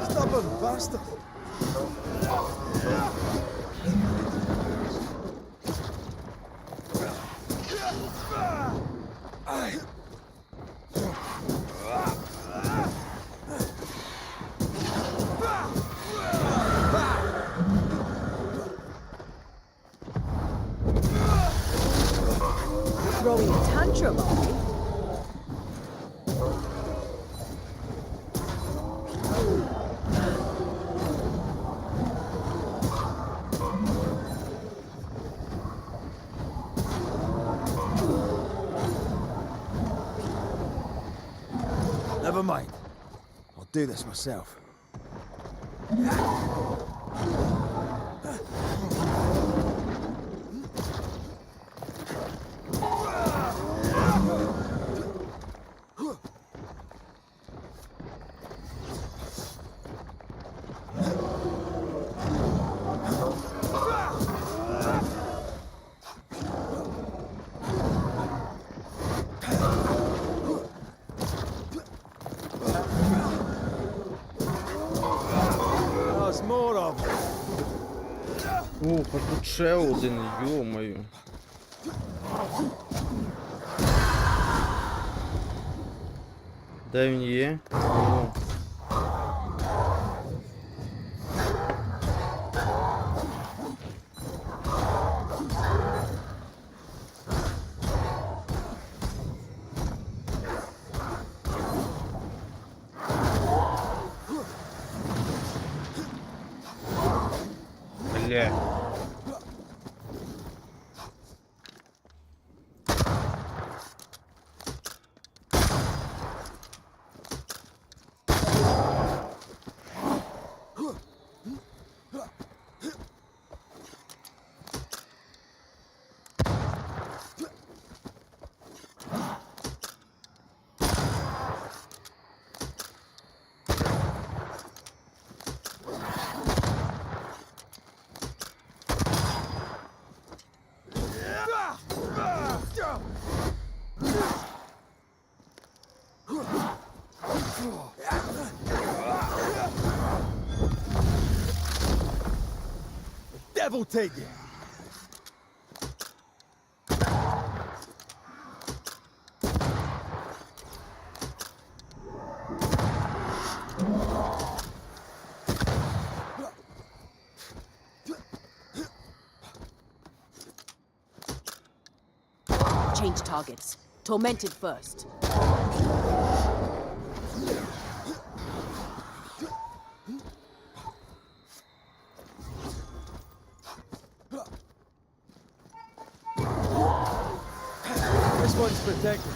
Stubborn bastard! Throwing a tantrum, are we? Never mind. I'll do this myself. There's more of them. Ух, а тут ще один, йо-моє. Де він є? О. Бля. Devil take it! Change targets. Tormented first. This one's protected.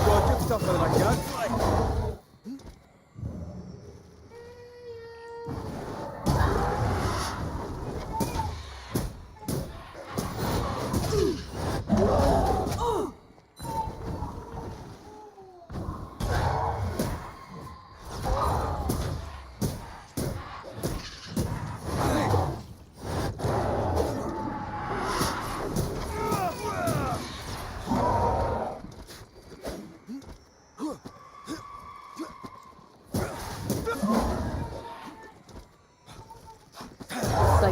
Got good stuff with my gun.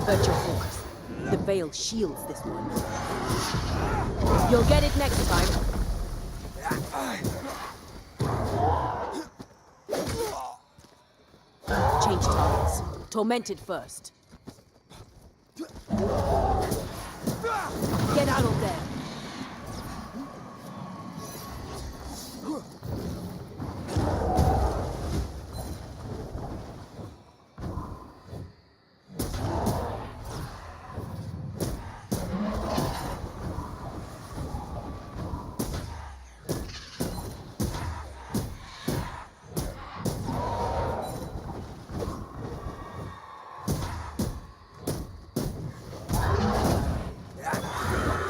Divert your focus. The veil shields this one. You'll get it next time. Change targets. Tormented first. Get out of there.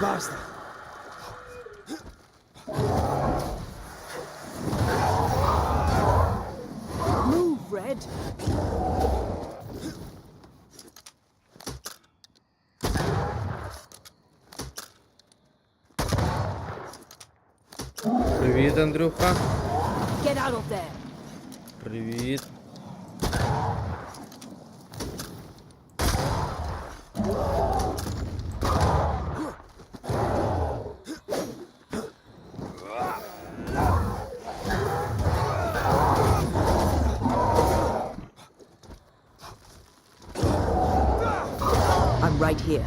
Basta. Move, Red. Привіт, Андрюха. Get out of there. Привіт. I'm right here.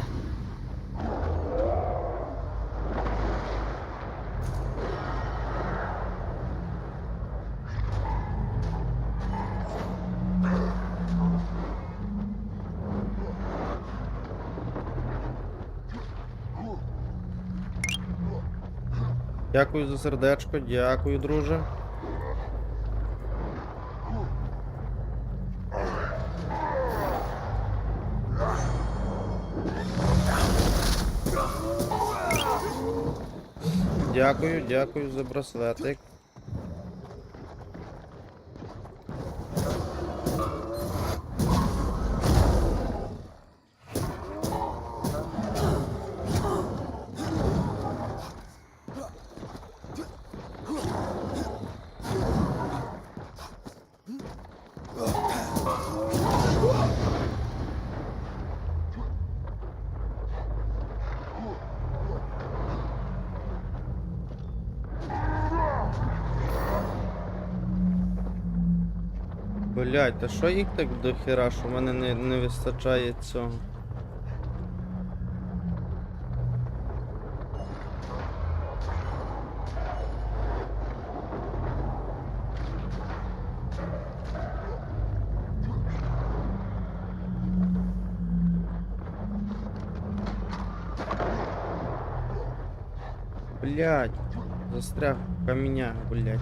Дякую за сердечко, дякую, друже. Дякую, дякую за браслетик. Блять, та що їх так до хера, що в мене не вистачає цього? Блять, застряг в каменях, блять.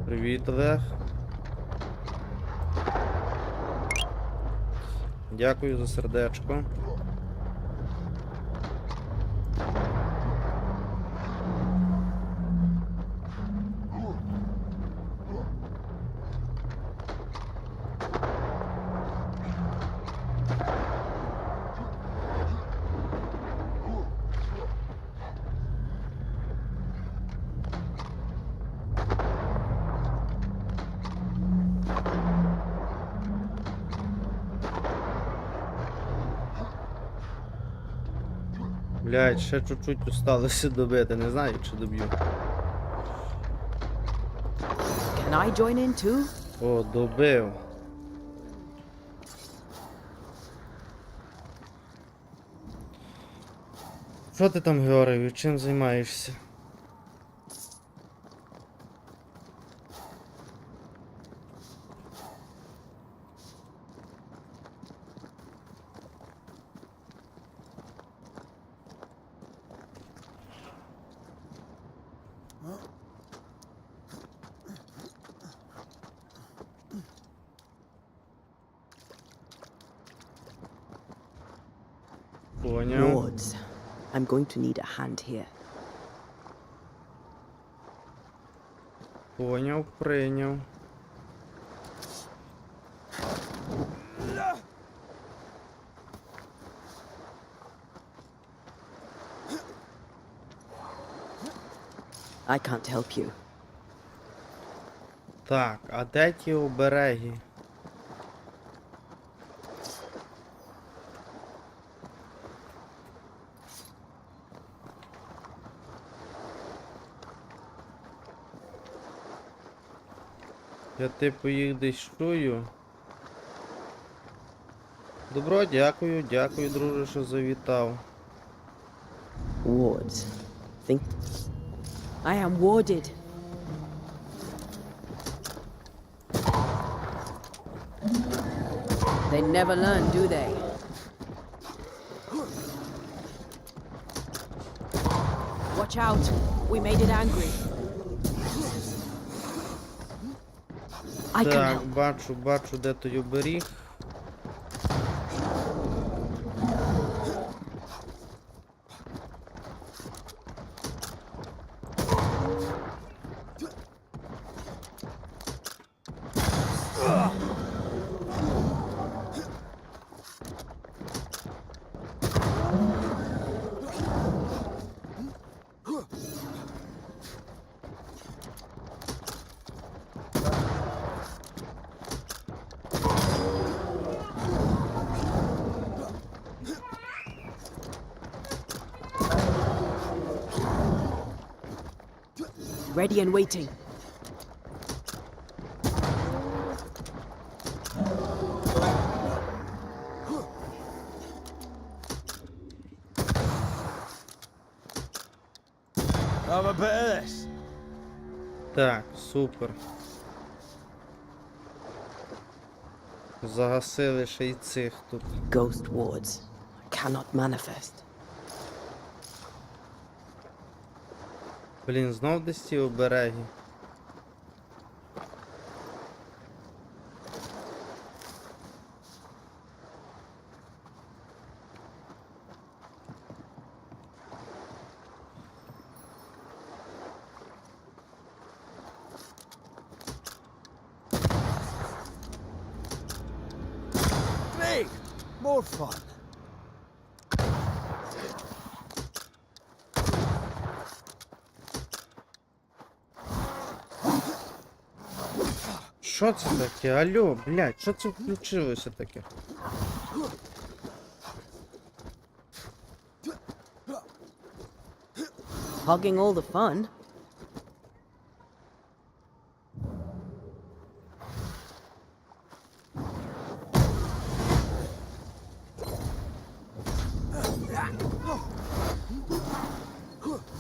Привіт, Олег. Дякую за сердечко. Блядь, ще чуть-чуть осталося добити, не знаю, чи доб'ю. Can I join in too? О, добив. Що ти там говорив? Чим займаєшся? Поняв. Wards. I'm going to need a hand here. Поняв, прийняв. I can't help you. Так, а де ті обереги? Я типу їх десь чую. Добро, дякую, дякую, друже, що завітав. Wards. Think. I am warded. They never learn, do they? Watch out. We made it angry. I can Так, help. бачу, де той оберіг. Ready and waiting. Have a bit of this. Так, супер. Загасили ще й цих тут. Ghost wards. Cannot manifest. Блін, знов десь ці обереги. Hey! More fun. Що це таке? Алло, блядь, що це включилося таке? Hogging all the fun.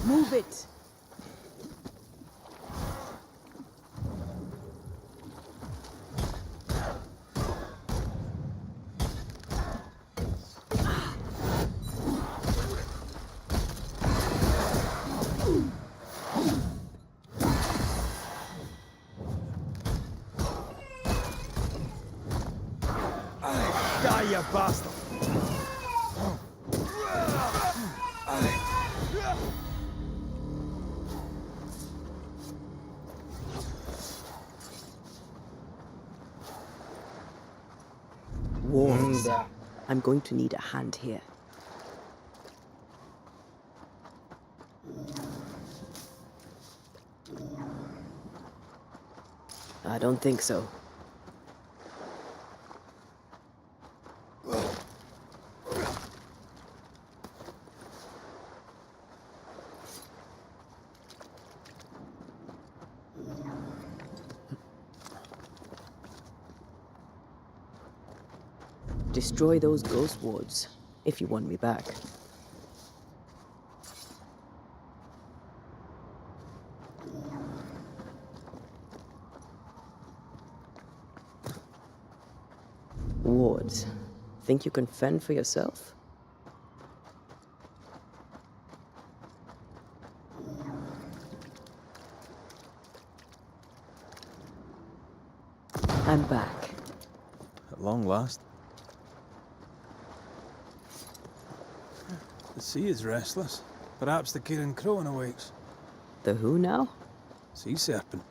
Move it. Die, you bastard! Wards. Да. I'm going to need a hand here. I don't think so. Destroy those ghost wards, if you want me back. Wards, think you can fend for yourself? I'm back. At long last. The sea is restless. Perhaps the Kirin Crone awaits. The who now? Sea serpent,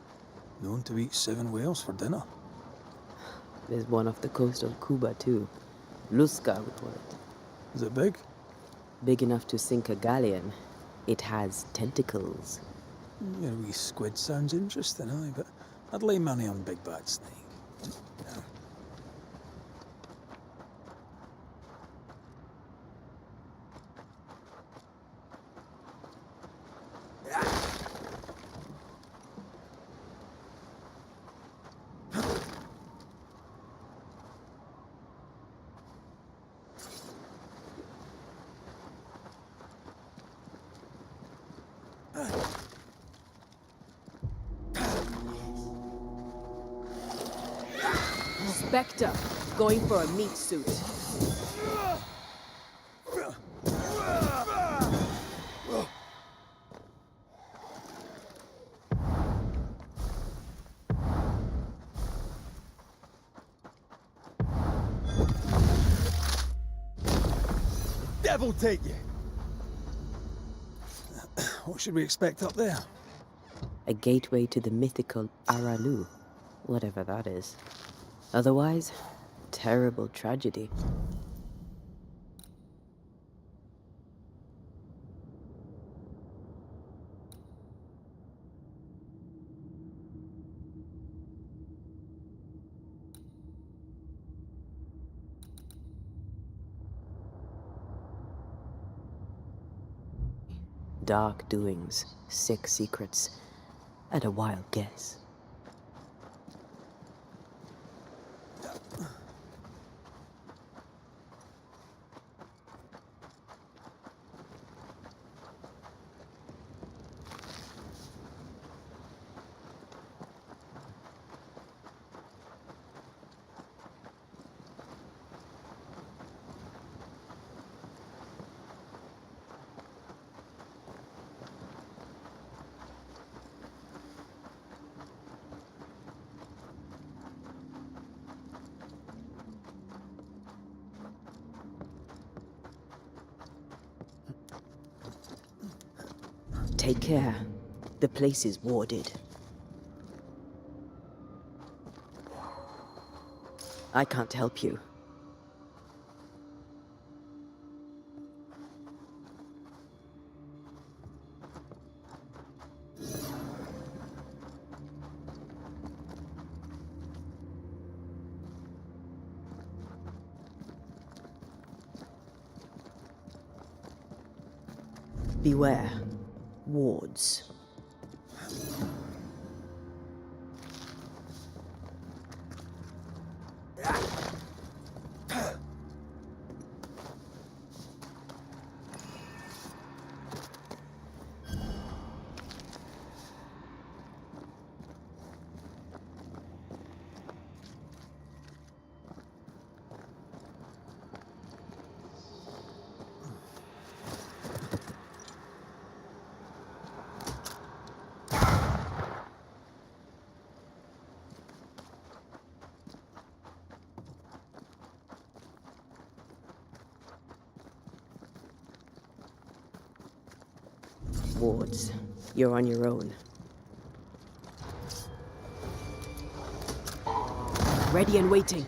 known to eat 7 whales for dinner. There's one off the coast of Cuba, too. Lusca, we call it. Is it big? Big enough to sink a galleon. It has tentacles. Your wee squid sounds interesting, aye, but I'd lay money on big bad snake. Spectre, going for a meat suit. Devil take you! What should we expect up there? A gateway to the mythical Aralu, whatever that is. Otherwise, terrible tragedy. Dark doings, sick secrets, at a wild guess. Take care. The place is warded. I can't help you. Beware. Wards. Wards, you're on your own. Ready and waiting.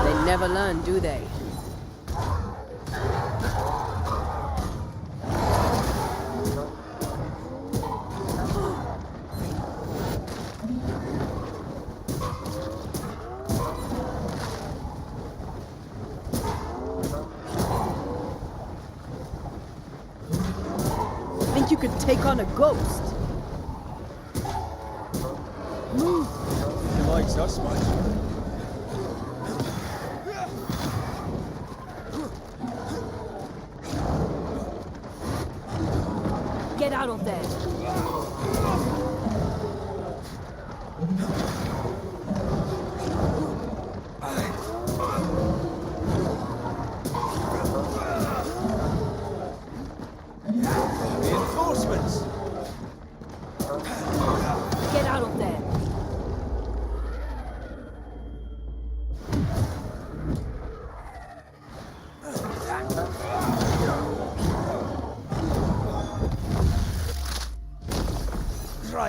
They never learn, do they? Think you could take on a ghost? Move! He likes us much. Get out of there!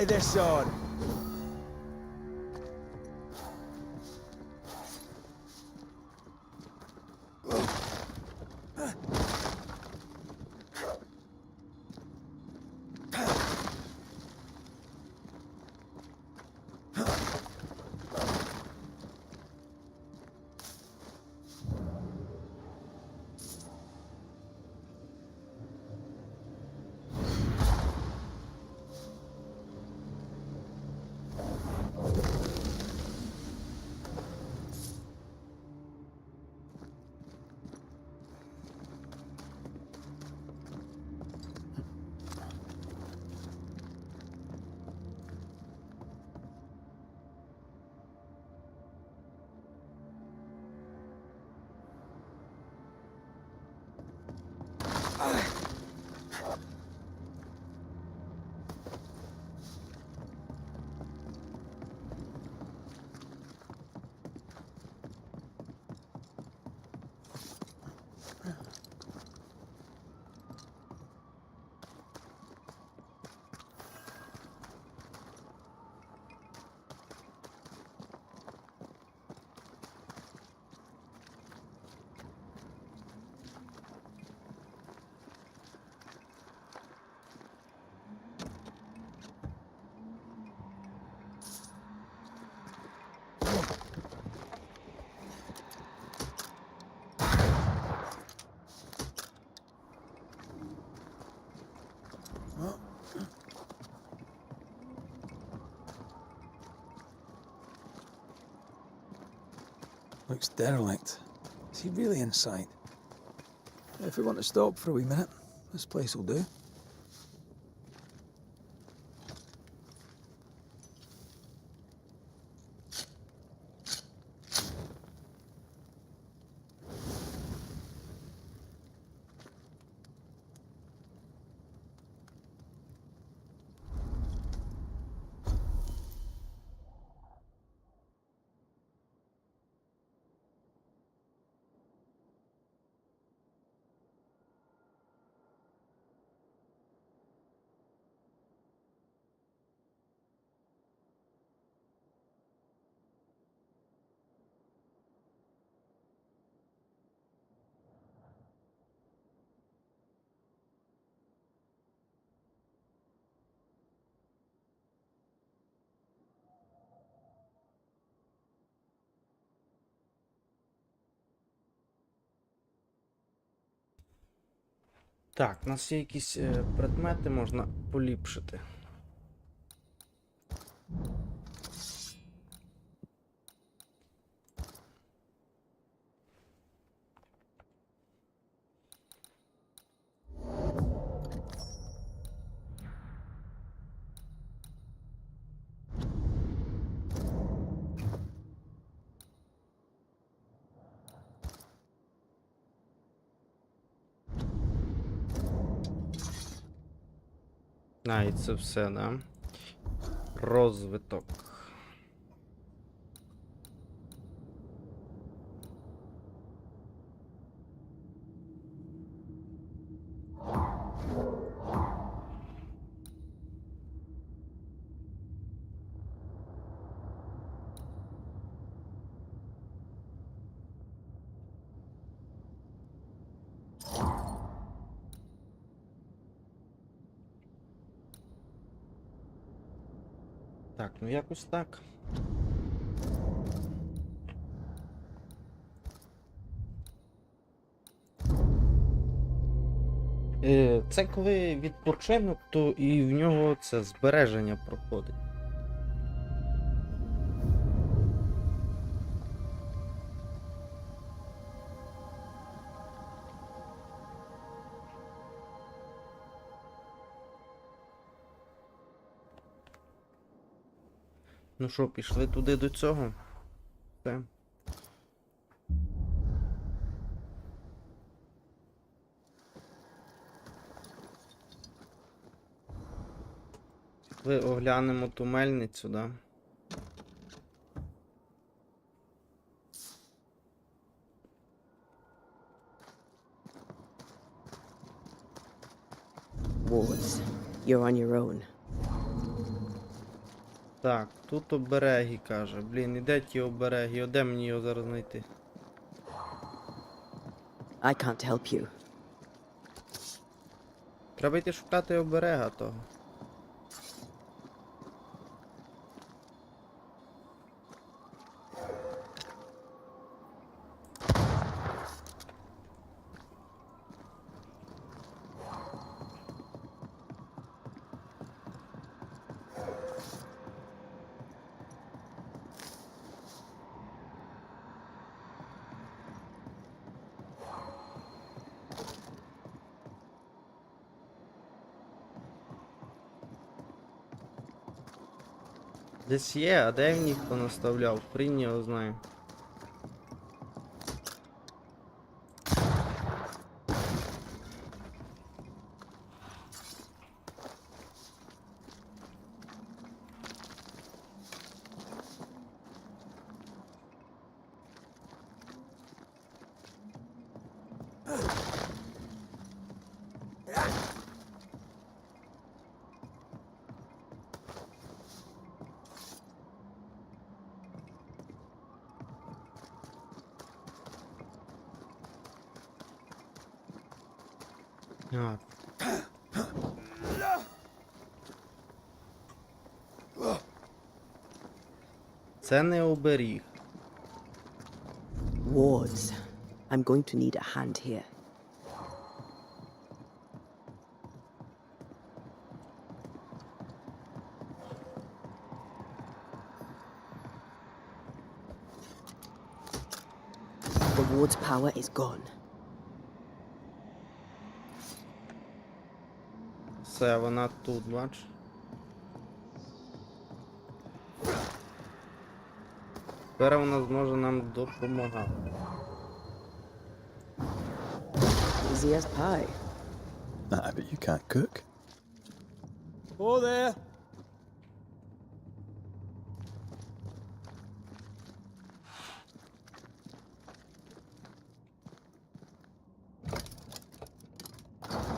By the sword. Looks derelict. Is he really inside? If we want to stop for a wee minute, this place will do. Так, у нас є якісь предмети, можна поліпшити. А, і це все, да? Розвиток. Так, ну якось так. Це коли відпочинок, то і в нього це збереження проходить. Ну що, пішли туди до цього? Все. Пішли оглянемо ту мельницю, да? Wards, you're on your own. Так, тут обереги, каже. Блін, і де ті обереги? Де мені його зараз знайти? I can't help you. Треба йти шукати оберега того. Десь є, а де він їх понаставляв? Хрінь його знає. А. Це не оберіг. Wards. I'm going to need a hand here. The ward's power is gone. Все, вона тут, бач. Тепер вона зможе нам допомагати. Easy as pie. I bet you can't cook. Oh, there.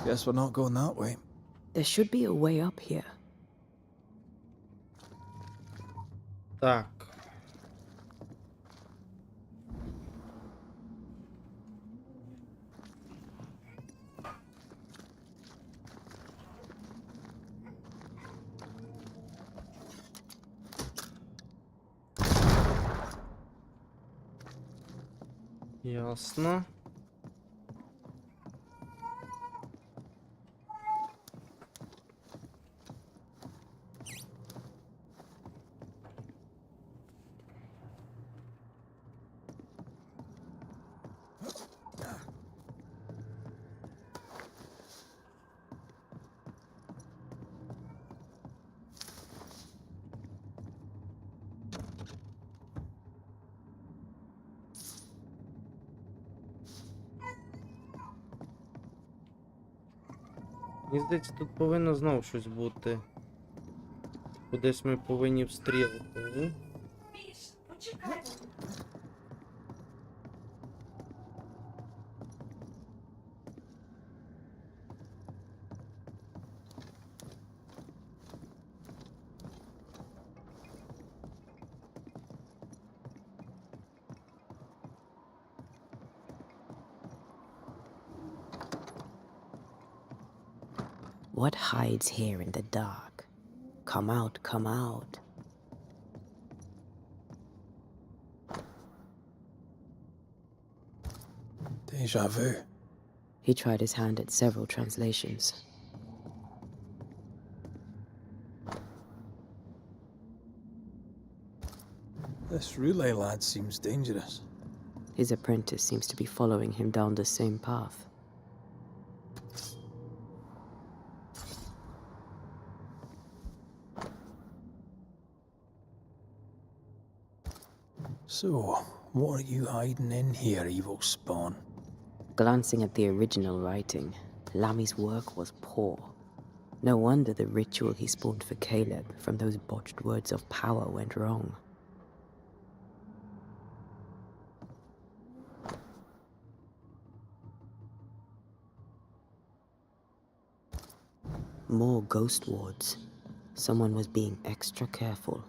Guess we're not going that way. There should be a way up here. Так. Ясно. Мені здається, тут повинно знову щось бути. Кудись ми повинні встрілити. What hides here in the dark? Come out, come out. Deja vu. He tried his hand at several translations. This relay lad seems dangerous. His apprentice seems to be following him down the same path. So, what are you hiding in here, evil spawn? Glancing at the original writing, Lammy's work was poor. No wonder the ritual he spawned for Caleb from those botched words of power went wrong. More ghost wards. Someone was being extra careful.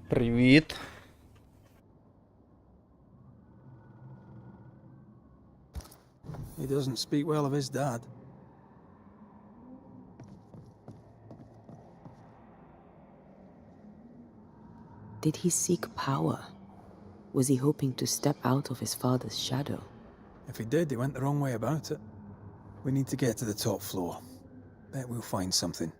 Привіт. He doesn't speak well of his dad. Did he seek power? Was he hoping to step out of his father's shadow? If he did, he went the wrong way about it. We need to get to the top floor. Bet we'll find something.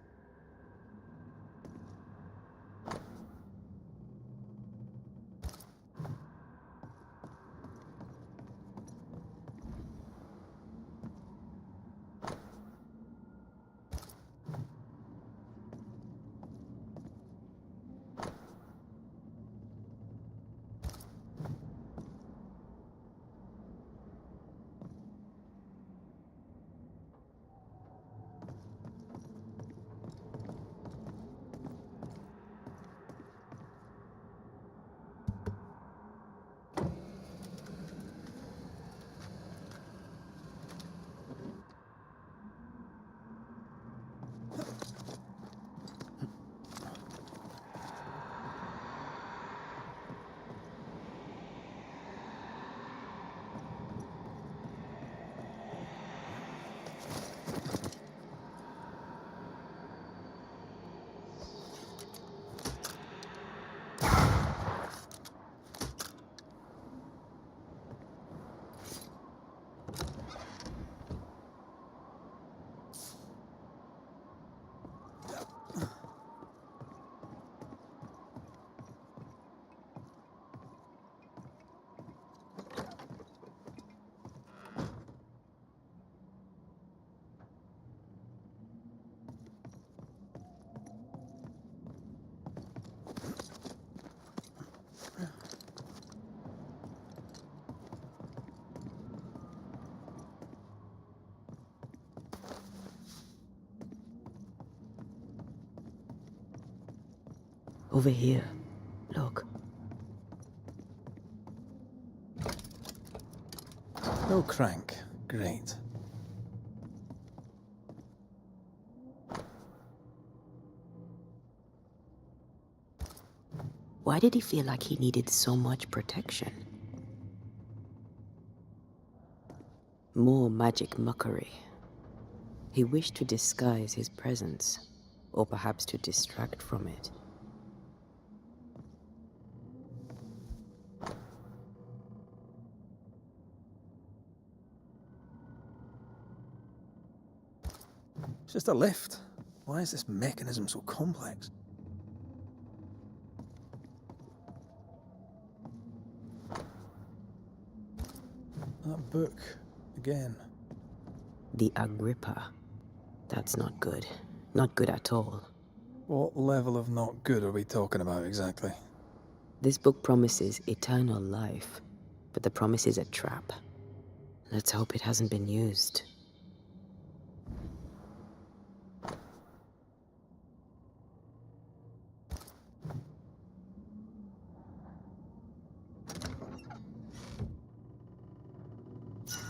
Over here. Look. No crank. Great. Why did he feel like he needed so much protection? More magic mockery. He wished to disguise his presence, or perhaps to distract from it. It's just a lift. Why is this mechanism so complex? That book, again. The Agrippa. That's not good. Not good at all. What level of not good are we talking about exactly? This book promises eternal life, but the promise is a trap. Let's hope it hasn't been used.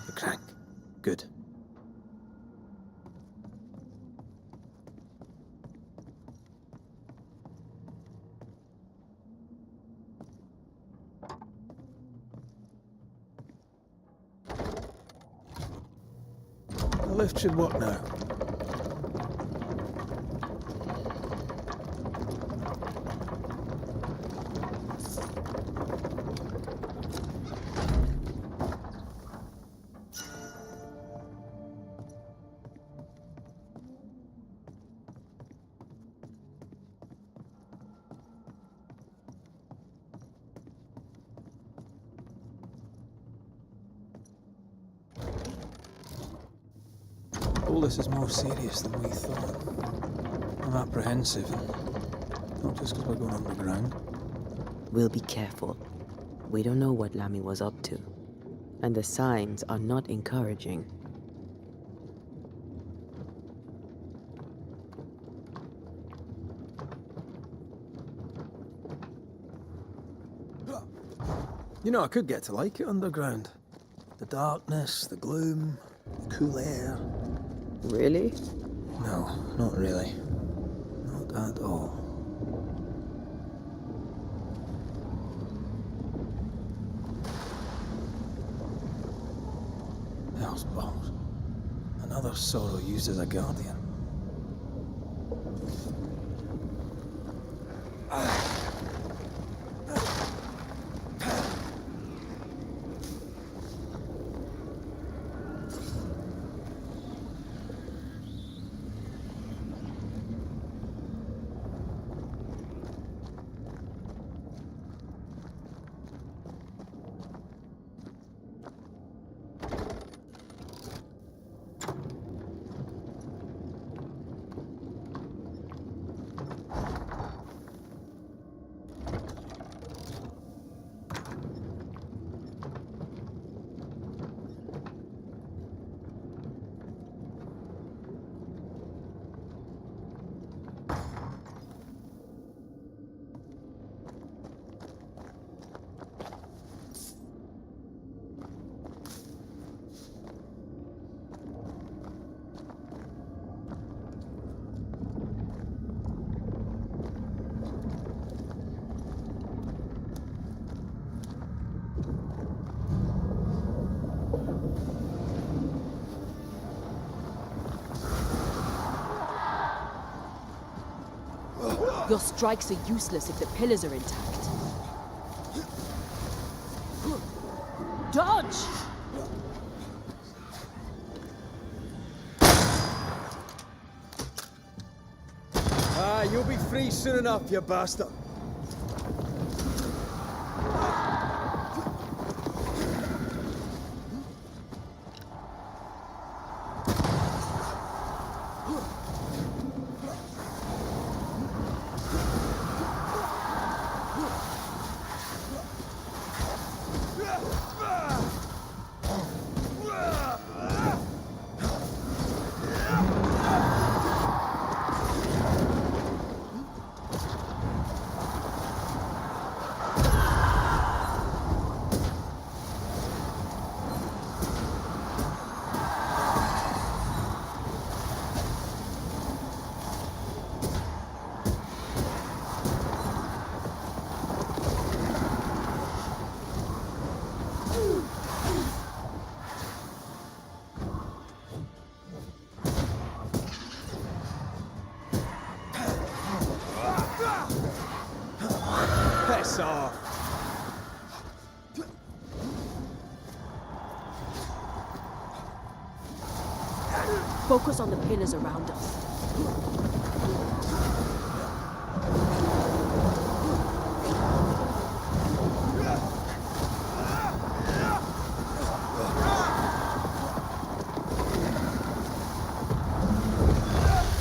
The crank. Good. The lift should work now. All this is more serious than we thought. I'm apprehensive, not just because we're going underground. We'll be careful. We don't know what Lammy was up to, and the signs are not encouraging. You know, I could get to like it underground. The darkness, the gloom, the cool air. Really? No, not really. Not at all. Lost balls. Another sorrow used as a guardian. Your strikes are useless if the pillars are intact. Dodge! You'll be free soon enough, you bastard. Piss off. Focus on the pillars around us.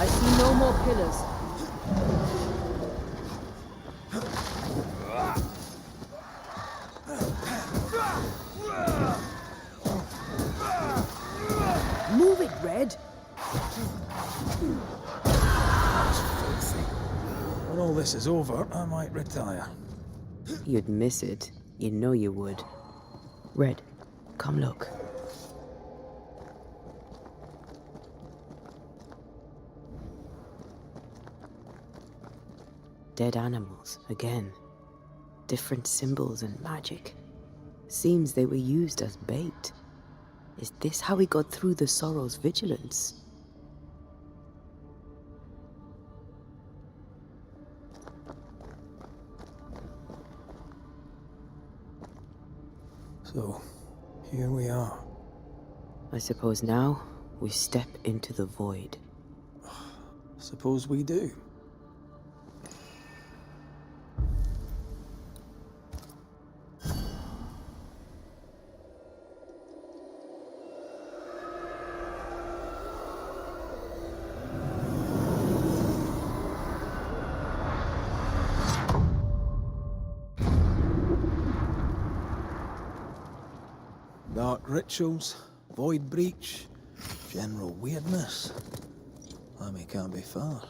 I see no more pillars. Move it, Red. When all this is over, I might retire. You'd miss it. You know you would. Red, come look. Dead animals, again. Different symbols and magic. Seems they were used as bait. Is this how we got through the Sorrow's vigilance? So, here we are. I suppose now we step into the void. Suppose we do. Dark rituals, void breach, general weirdness. Lemmy can't be far.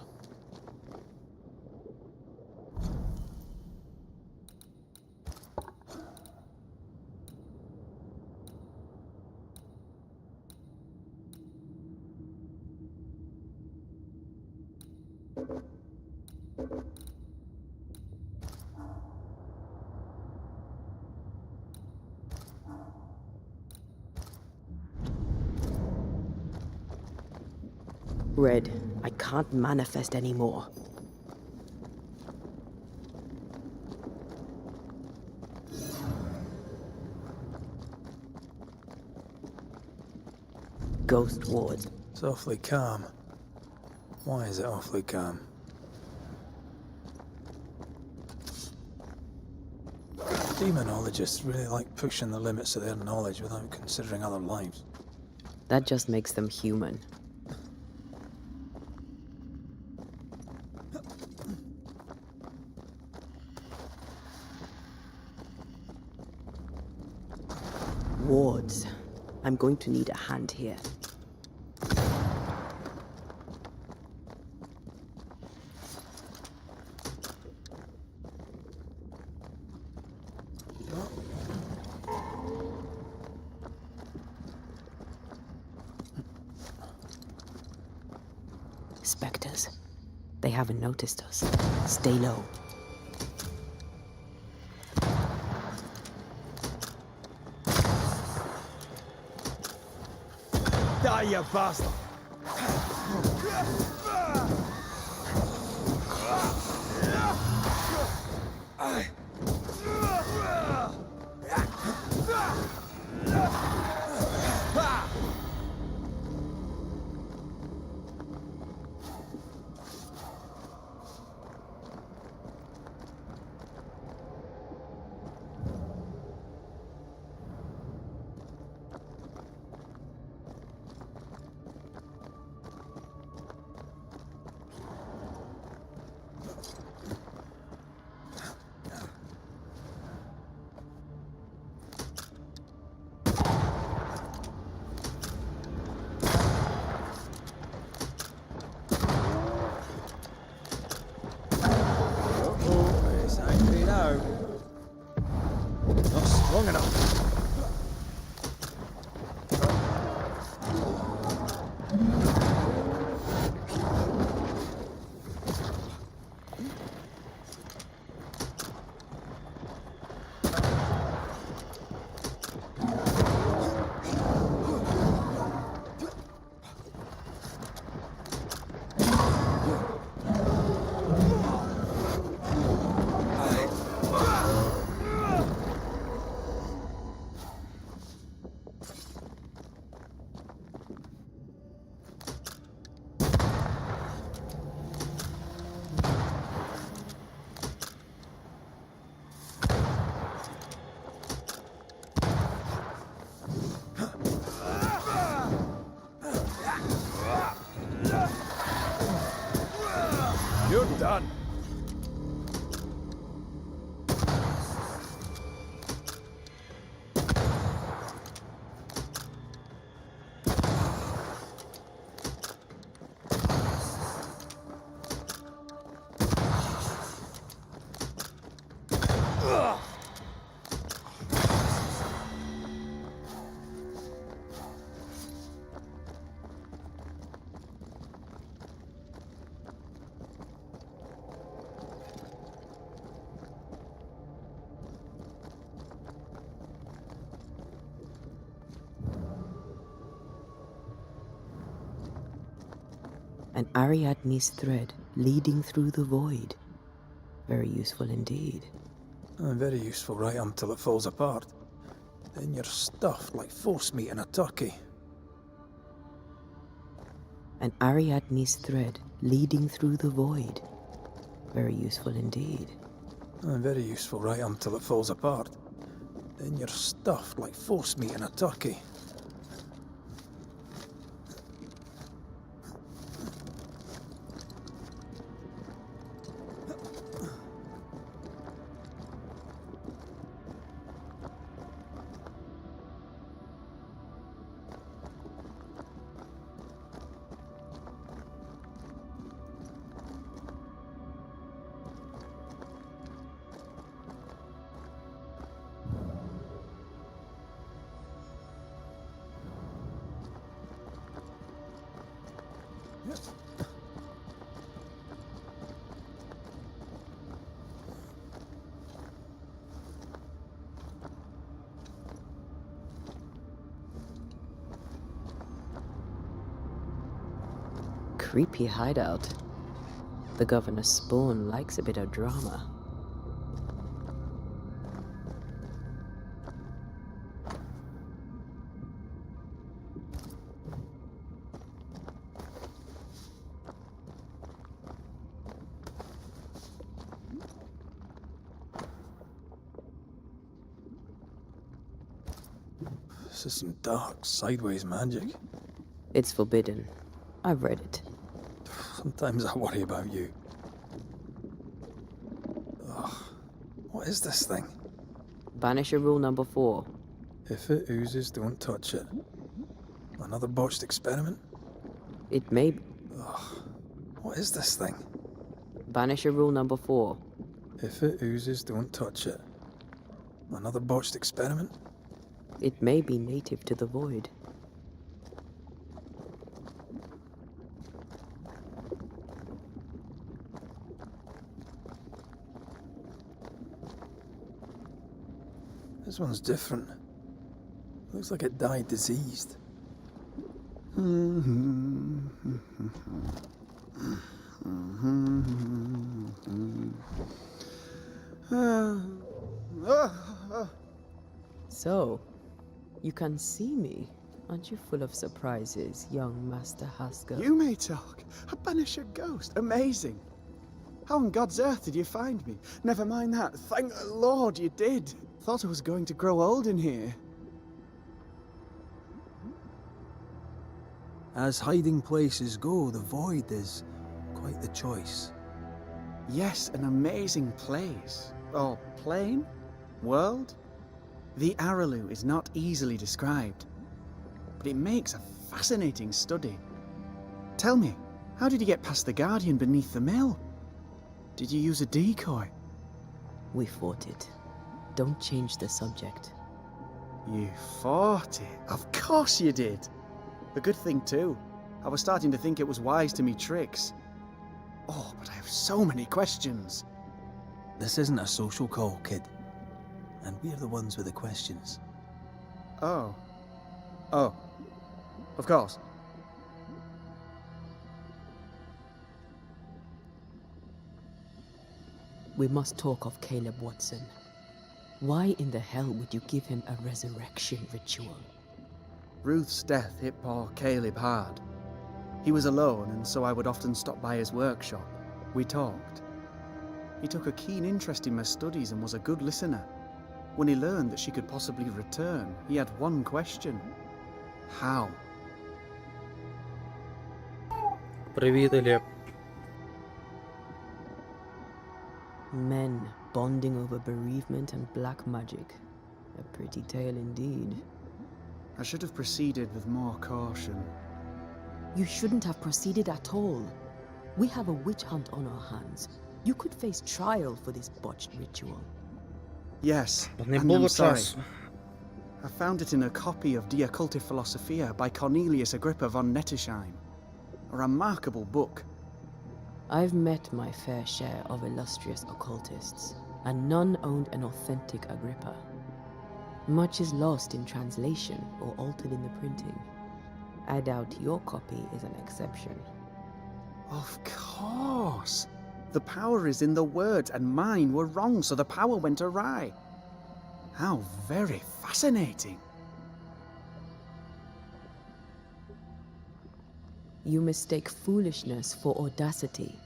Red, I can't manifest anymore. Ghost wards. It's awfully calm. Why is it awfully calm? Demonologists really like pushing the limits of their knowledge without considering other lives. That just makes them human. Wards. I'm going to need a hand here. Spectres. They haven't noticed us. Stay low. Die, you bastard! Not strong enough. You're done. An Ariadne's thread leading through the void. Very useful indeed. Very useful right until it falls apart. Then you're stuffed like force meat in a turkey. An Ariadne's thread leading through the void. Very useful indeed. Very useful right until it falls apart. Then you're stuffed like force meat in a turkey. creepy hideout. The governor's spawn likes a bit of drama. This is some dark, sideways magic. It's forbidden. I've read it. Sometimes I worry about you. Ugh. What is this thing? Banisher rule number 4. If it oozes, don't touch it. Another botched experiment? It may... Ugh. What is this thing? Banisher rule number 4. If it oozes, don't touch it. Another botched experiment? It may be native to the void. This one's different. Looks like it died diseased. So, you can see me. Aren't you full of surprises, young Master Haskell? You may talk. A Banisher ghost. Amazing. How on God's earth did you find me? Never mind that. Thank the Lord you did. Thought I was going to grow old in here. As hiding places go, the void is quite the choice. Yes, an amazing place. Or plane? World? The Araloo is not easily described, but it makes a fascinating study. Tell me, how did you get past the Guardian beneath the mill? Did you use a decoy? We fought it. Don't change the subject. You fought it? Of course you did. A good thing too. I was starting to think it was wise to me tricks. Oh, but I have so many questions. This isn't a social call, kid. And we're the ones with the questions. Oh. Oh. Of course. We must talk of Caleb Watson. Why in the hell would you give him a resurrection ritual? Ruth's death hit poor Caleb hard. He was alone, and so I would often stop by his workshop. We talked. He took a keen interest in my studies and was a good listener. When he learned that she could possibly return, he had one question. How? Привіт, Глеб. Men bonding over bereavement and black magic. A pretty tale indeed. I should have proceeded with more caution. You shouldn't have proceeded at all. We have a witch hunt on our hands. You could face trial for this botched ritual. Yes, Не and було I'm sorry. часу. I found it in a copy of Die Occulte Philosophia by Cornelius Agrippa von Nettesheim. A remarkable book. I've met my fair share of illustrious occultists, and none owned an authentic Agrippa. Much is lost in translation or altered in the printing. I doubt your copy is an exception. Of course. The power is in the words, and mine were wrong, so the power went awry. How very fascinating. You mistake foolishness for audacity.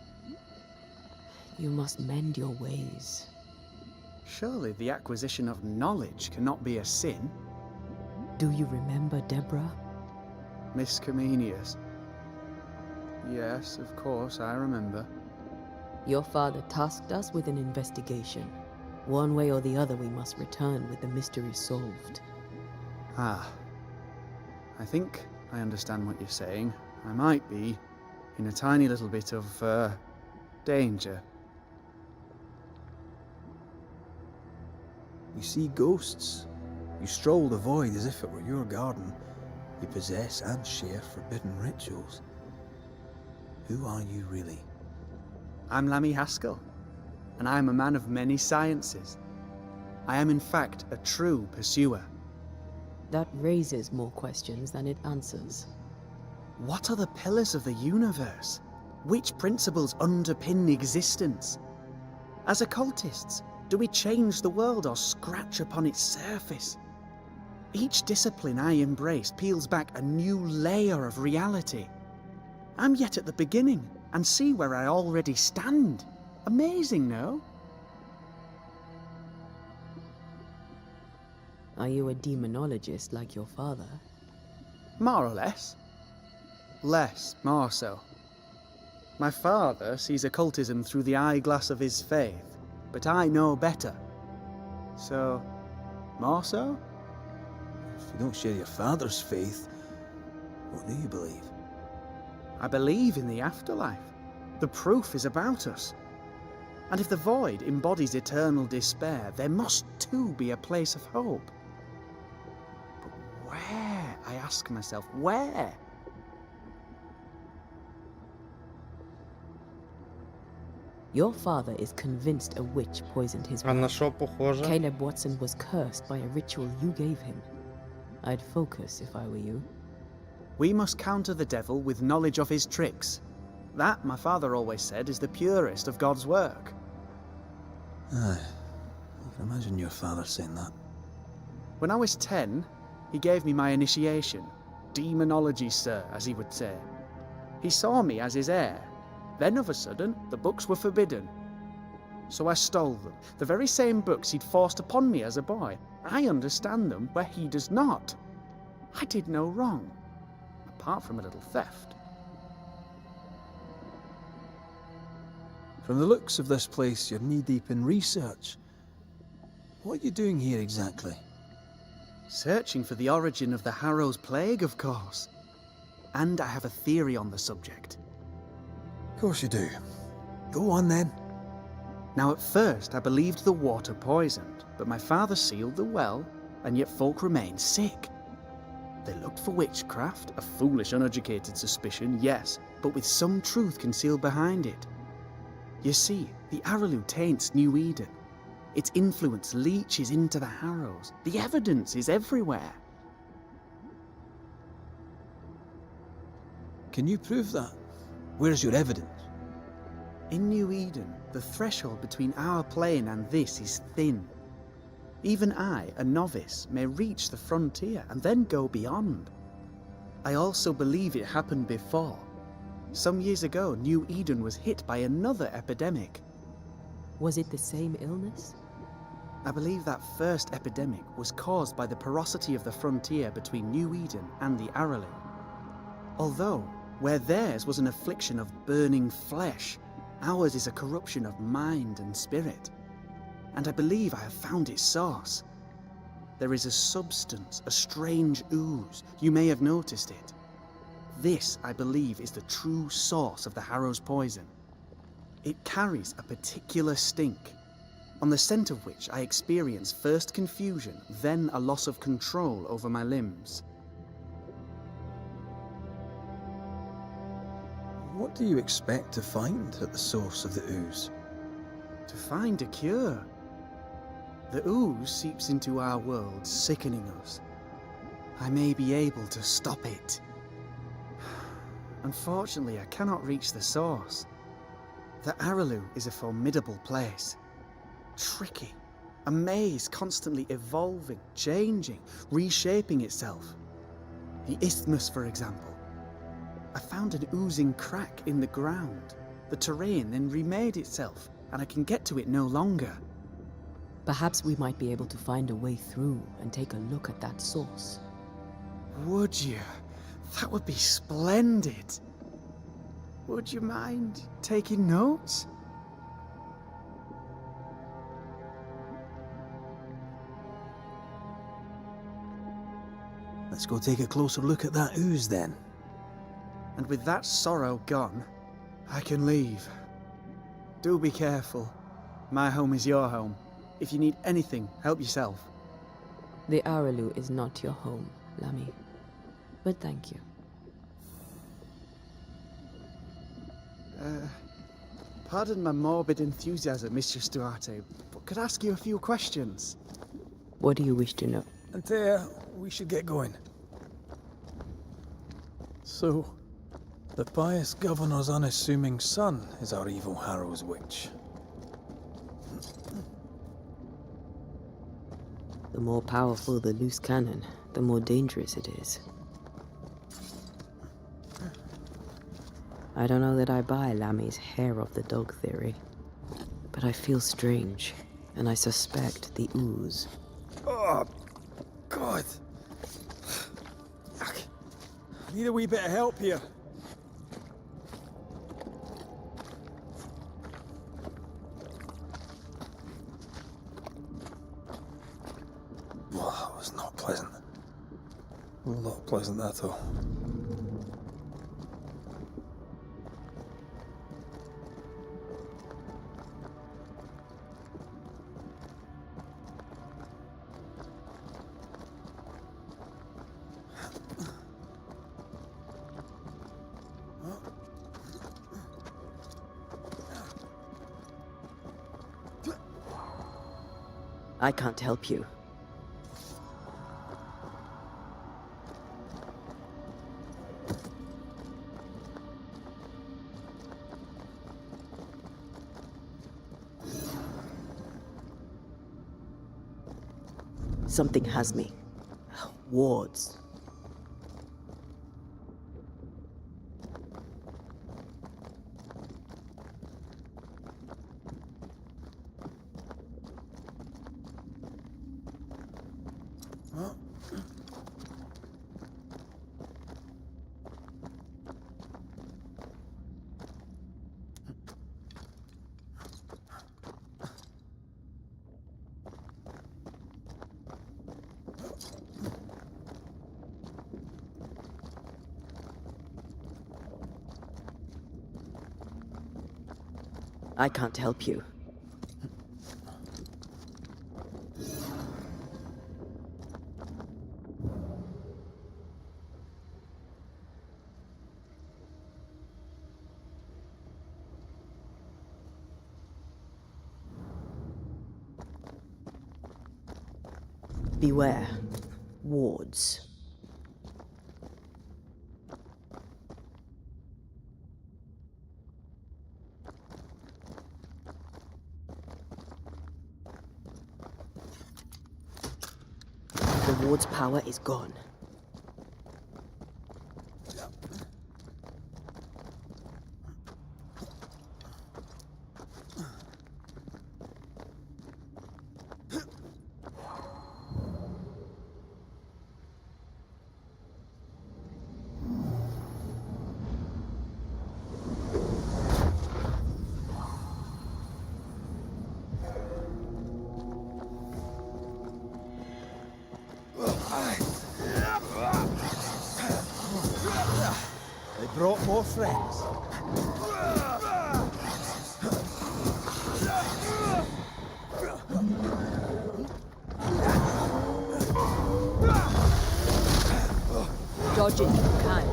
You must mend your ways. Surely the acquisition of knowledge cannot be a sin. Do you remember Deborah? Miss Comenius. Yes, of course, I remember. Your father tasked us with an investigation. One way or the other, we must return with the mystery solved. Ah. I think I understand what you're saying. I might be in a tiny little bit of, danger. You see ghosts. You stroll the void as if it were your garden. You possess and share forbidden rituals. Who are you really? I'm Lammy Haskell, and I am a man of many sciences. I am in fact a true pursuer. That raises more questions than it answers. What are the pillars of the universe? Which principles underpin existence? As occultists, do we change the world or scratch upon its surface? Each discipline I embrace peels back a new layer of reality. I'm yet at the beginning, and see where I already stand. Amazing, no? Are you a demonologist like your father? More or less. Less, more so. My father sees occultism through the eyeglass of his faith, but I know better. So, more so? If you don't share your father's faith, what do you believe? I believe in the afterlife. The proof is about us. And if the void embodies eternal despair, there must too be a place of hope. But where, I ask myself, where? Your father is convinced a witch poisoned his А на blood. що похоже? Caleb Watson was cursed by a ritual you gave him. I'd focus if I were you. We must counter the devil with knowledge of his tricks. That, my father always said, is the purest of God's work. Aye. I can imagine your father saying that. When I was 10, he gave me my initiation. Demonology, sir, as he would say. He saw me as his heir. Then, of a sudden, the books were forbidden. So I stole them, the very same books he'd forced upon me as a boy. I understand them where he does not. I did no wrong, apart from a little theft. From the looks of this place, you're knee-deep in research. What are you doing here exactly? Searching for the origin of the Harrow's Plague, of course. And I have a theory on the subject. Of course you do. Go on then. Now, at first, I believed the water poisoned, but my father sealed the well, and yet folk remained sick. They looked for witchcraft, a foolish, uneducated suspicion, yes, but with some truth concealed behind it. You see, the Araloo taints New Eden. Its influence leaches into the Harrows. The evidence is everywhere. Can you prove that? Where's your evidence? In New Eden, the threshold between our plane and this is thin. Even I, a novice, may reach the frontier and then go beyond. I also believe it happened before. Some years ago, New Eden was hit by another epidemic. Was it the same illness? I believe that first epidemic was caused by the porosity of the frontier between New Eden and the Araloo. Although, where theirs was an affliction of burning flesh, ours is a corruption of mind and spirit. And I believe I have found its source. There is a substance, a strange ooze. You may have noticed it. This, I believe, is the true source of the Harrow's poison. It carries a particular stink, on the scent of which I experience first confusion, then a loss of control over my limbs. What do you expect to find at the source of the ooze? To find a cure. The ooze seeps into our world, sickening us. I may be able to stop it. Unfortunately, I cannot reach the source. The Araloo is a formidable place. Tricky. A maze constantly evolving, changing, reshaping itself. The isthmus, for example. I found an oozing crack in the ground. The terrain then remade itself, and I can get to it no longer. Perhaps we might be able to find a way through and take a look at that source. Would you? That would be splendid. Would you mind taking notes? Let's go take a closer look at that ooze then. And with that sorrow gone, I can leave. Do be careful. My home is your home. If you need anything, help yourself. The Araloo is not your home, Lammy. But thank you. Pardon my morbid enthusiasm, Mistress Duarte, but could I ask you a few questions? What do you wish to know? And we should get going. So, The pious governor's unassuming son is our evil Harrow's witch. The more powerful the loose cannon, the more dangerous it is. I don't know that I buy Lammy's hair of the dog theory, but I feel strange, and I suspect the ooze. Oh, God. I need a wee bit of help here. Well, that was not pleasant. Not pleasant at all. I can't help you. Something has me. Wards. I can't help you. Beware. Wards. The ward's power is gone. They brought more friends. Dodge it if you can.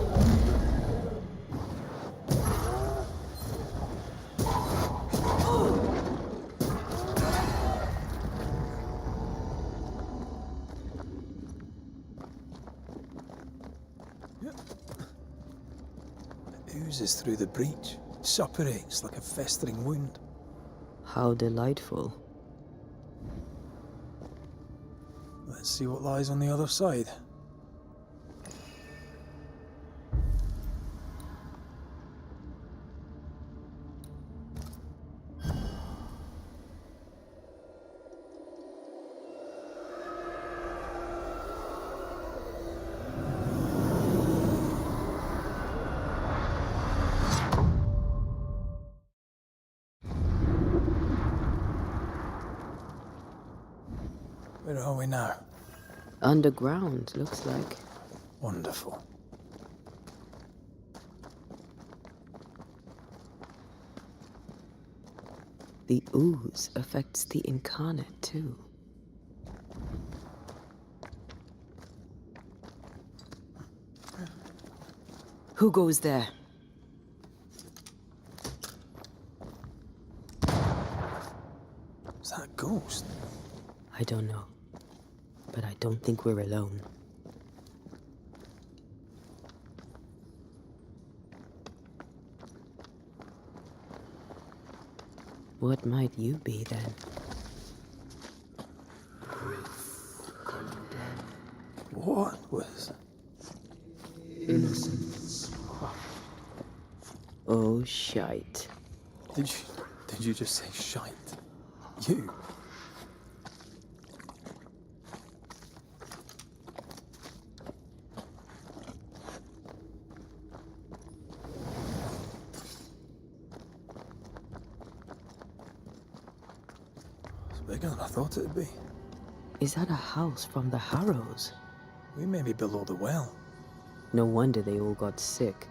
Oozes through the breach, suppurates like a festering wound. How delightful. Let's see what lies on the other side. Where are we now? Underground, looks like. Wonderful. The ooze affects the incarnate, too. Who goes there? Is that a ghost? I don't know. But I don't think we're alone. What might you be then? What was... Innocence. Oh, shite. Did you just say shite? You? It's bigger than I thought it'd be. Is that a house from the Harrows? We may be below the well. No wonder they all got sick.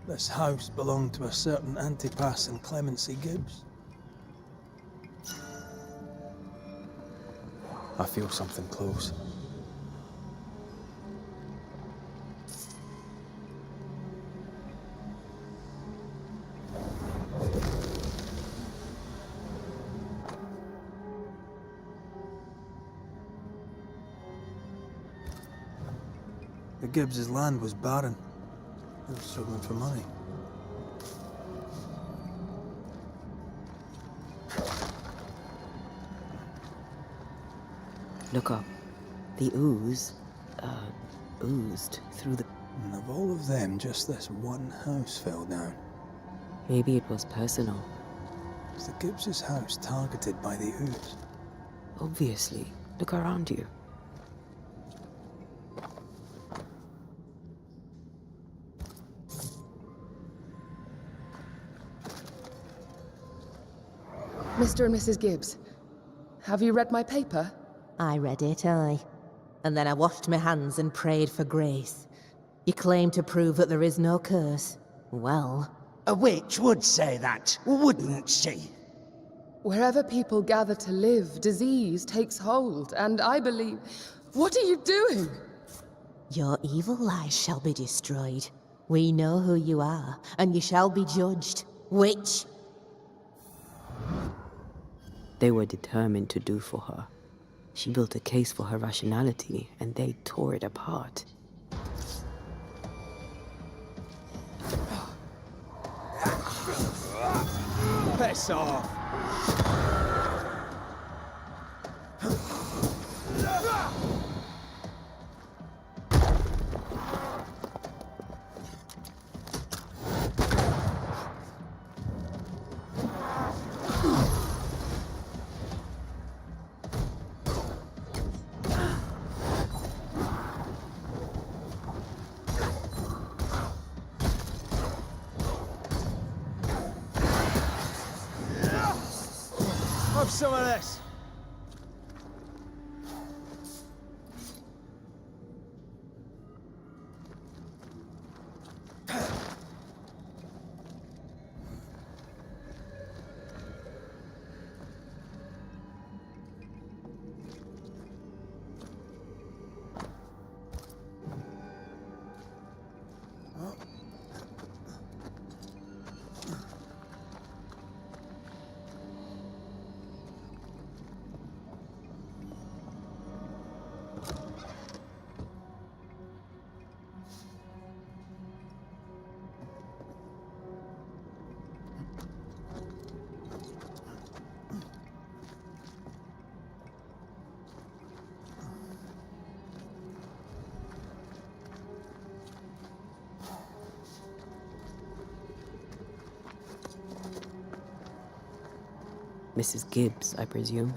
This house belonged to a certain Antipas and Clemency Gibbs. I feel something close. The Gibbs' land was barren. They were struggling for money. Look up. The ooze, oozed through the... And of all of them, just this one house fell down. Maybe it was personal. Was the Gibbs' house targeted by the ooze? Obviously. Look around you. Mr. and Mrs. Gibbs, have you read my paper? I read it, aye. And then I washed my hands and prayed for grace. You claim to prove that there is no curse. Well... A witch would say that, wouldn't she? Wherever people gather to live, disease takes hold, and I believe... What are you doing? Your evil lies shall be destroyed. We know who you are, and you shall be judged. Witch! They were determined to do for her. She built a case for her rationality, and they tore it apart. Piss off! Have some of this. Mrs. Gibbs, I presume.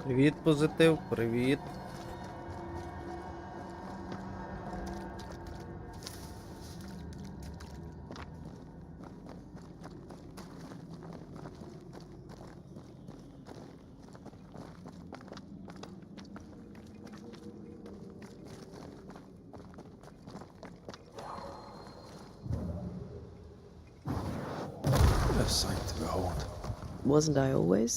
Привіт, позитив, привіт. What a sight to behold. Wasn't I always?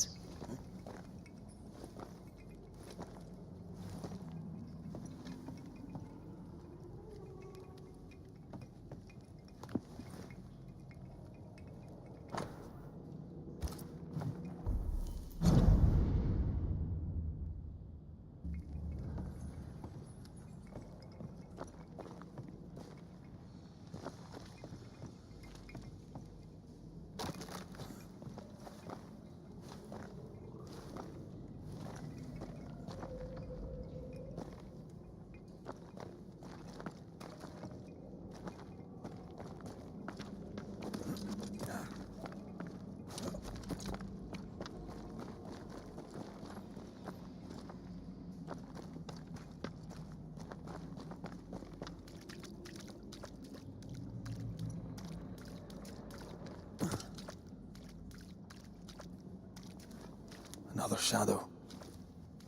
Another shadow.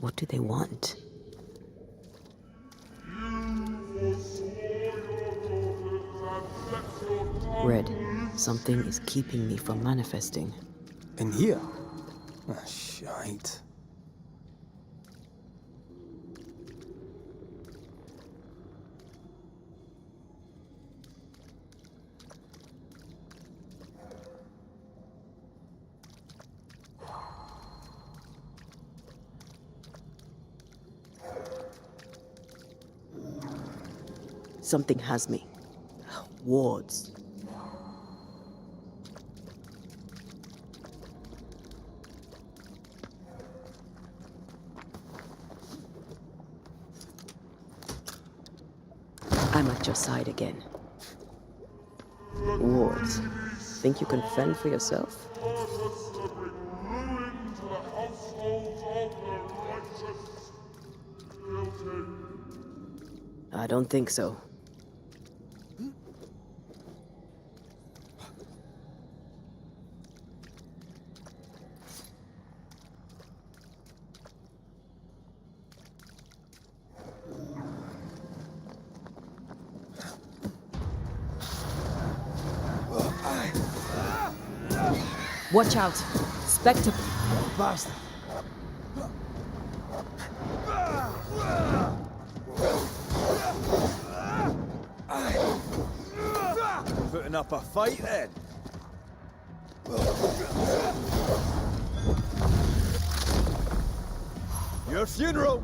What do they want? Red, something is keeping me from manifesting. In here? Ah, shite. Something has me. Wards. I'm at your side again. Wards. Think you can fend for yourself? I don't think so. Watch out! Spectre! Bastard! Putting up a fight then? Your funeral!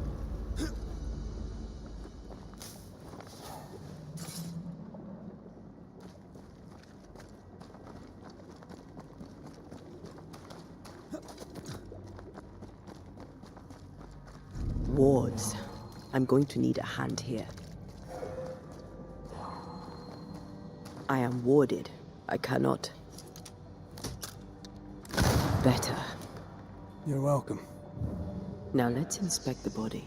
Wards. I'm going to need a hand here. I am warded. I cannot. Better. You're welcome. Now let's inspect the body.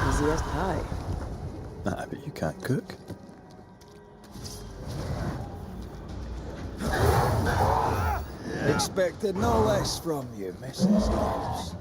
Easy as pie. I bet you can't cook. Expected no less from you, Mrs. House.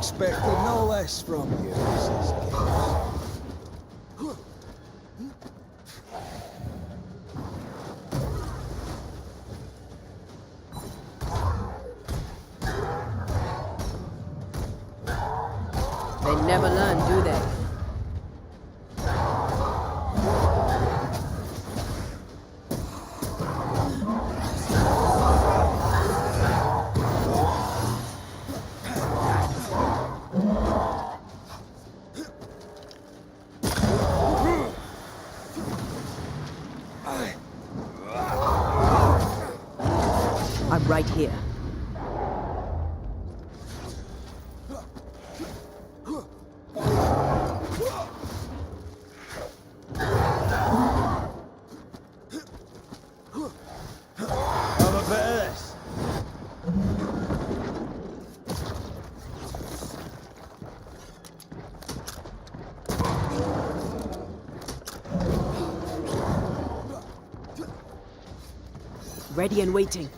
expected no less from you, Mrs. Gibbs. They never learn, do they? I'm right here. Ready and waiting.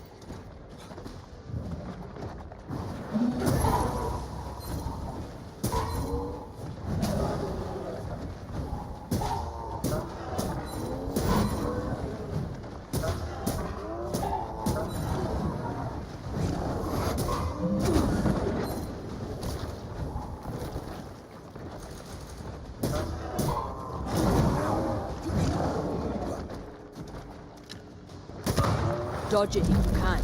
Dodge it if you can.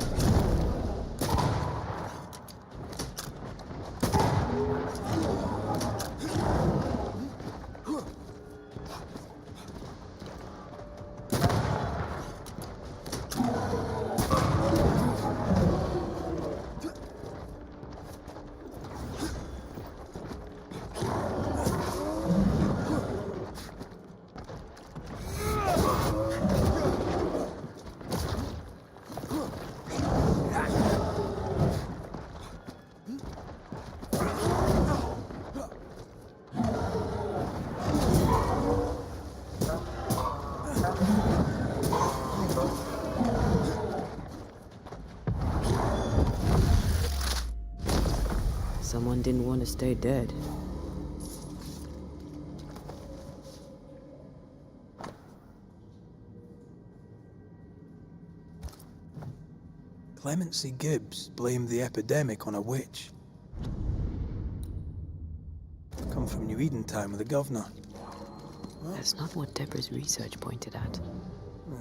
Someone didn't want to stay dead. Clemency Gibbs blamed the epidemic on a witch. Come from New Eden town with the governor. That's not what Deborah's research pointed at.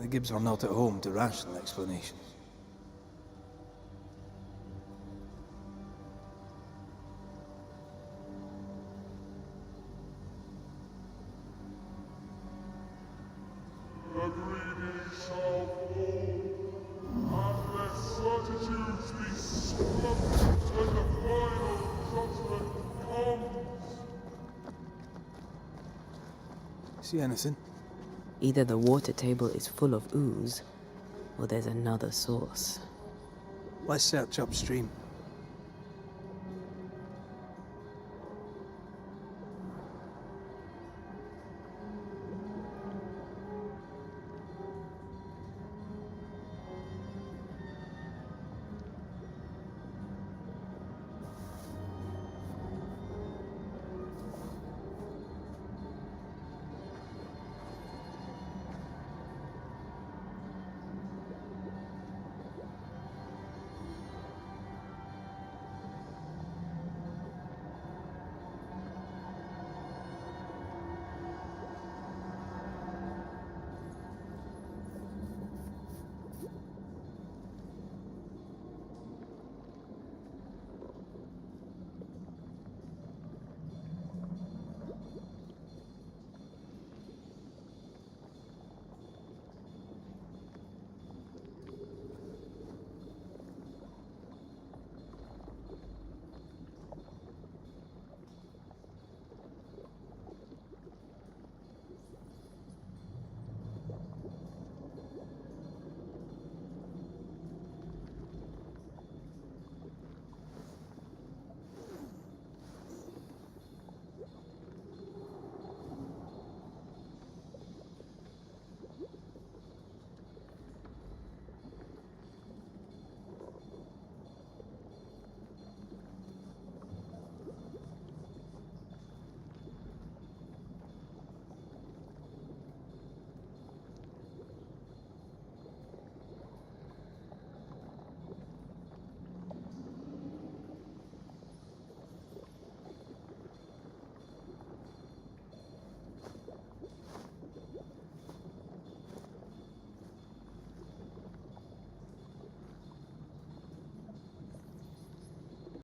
The Gibbs are not at home to rational explanations. See anything? Either the water table is full of ooze, or there's another source. Let's search upstream.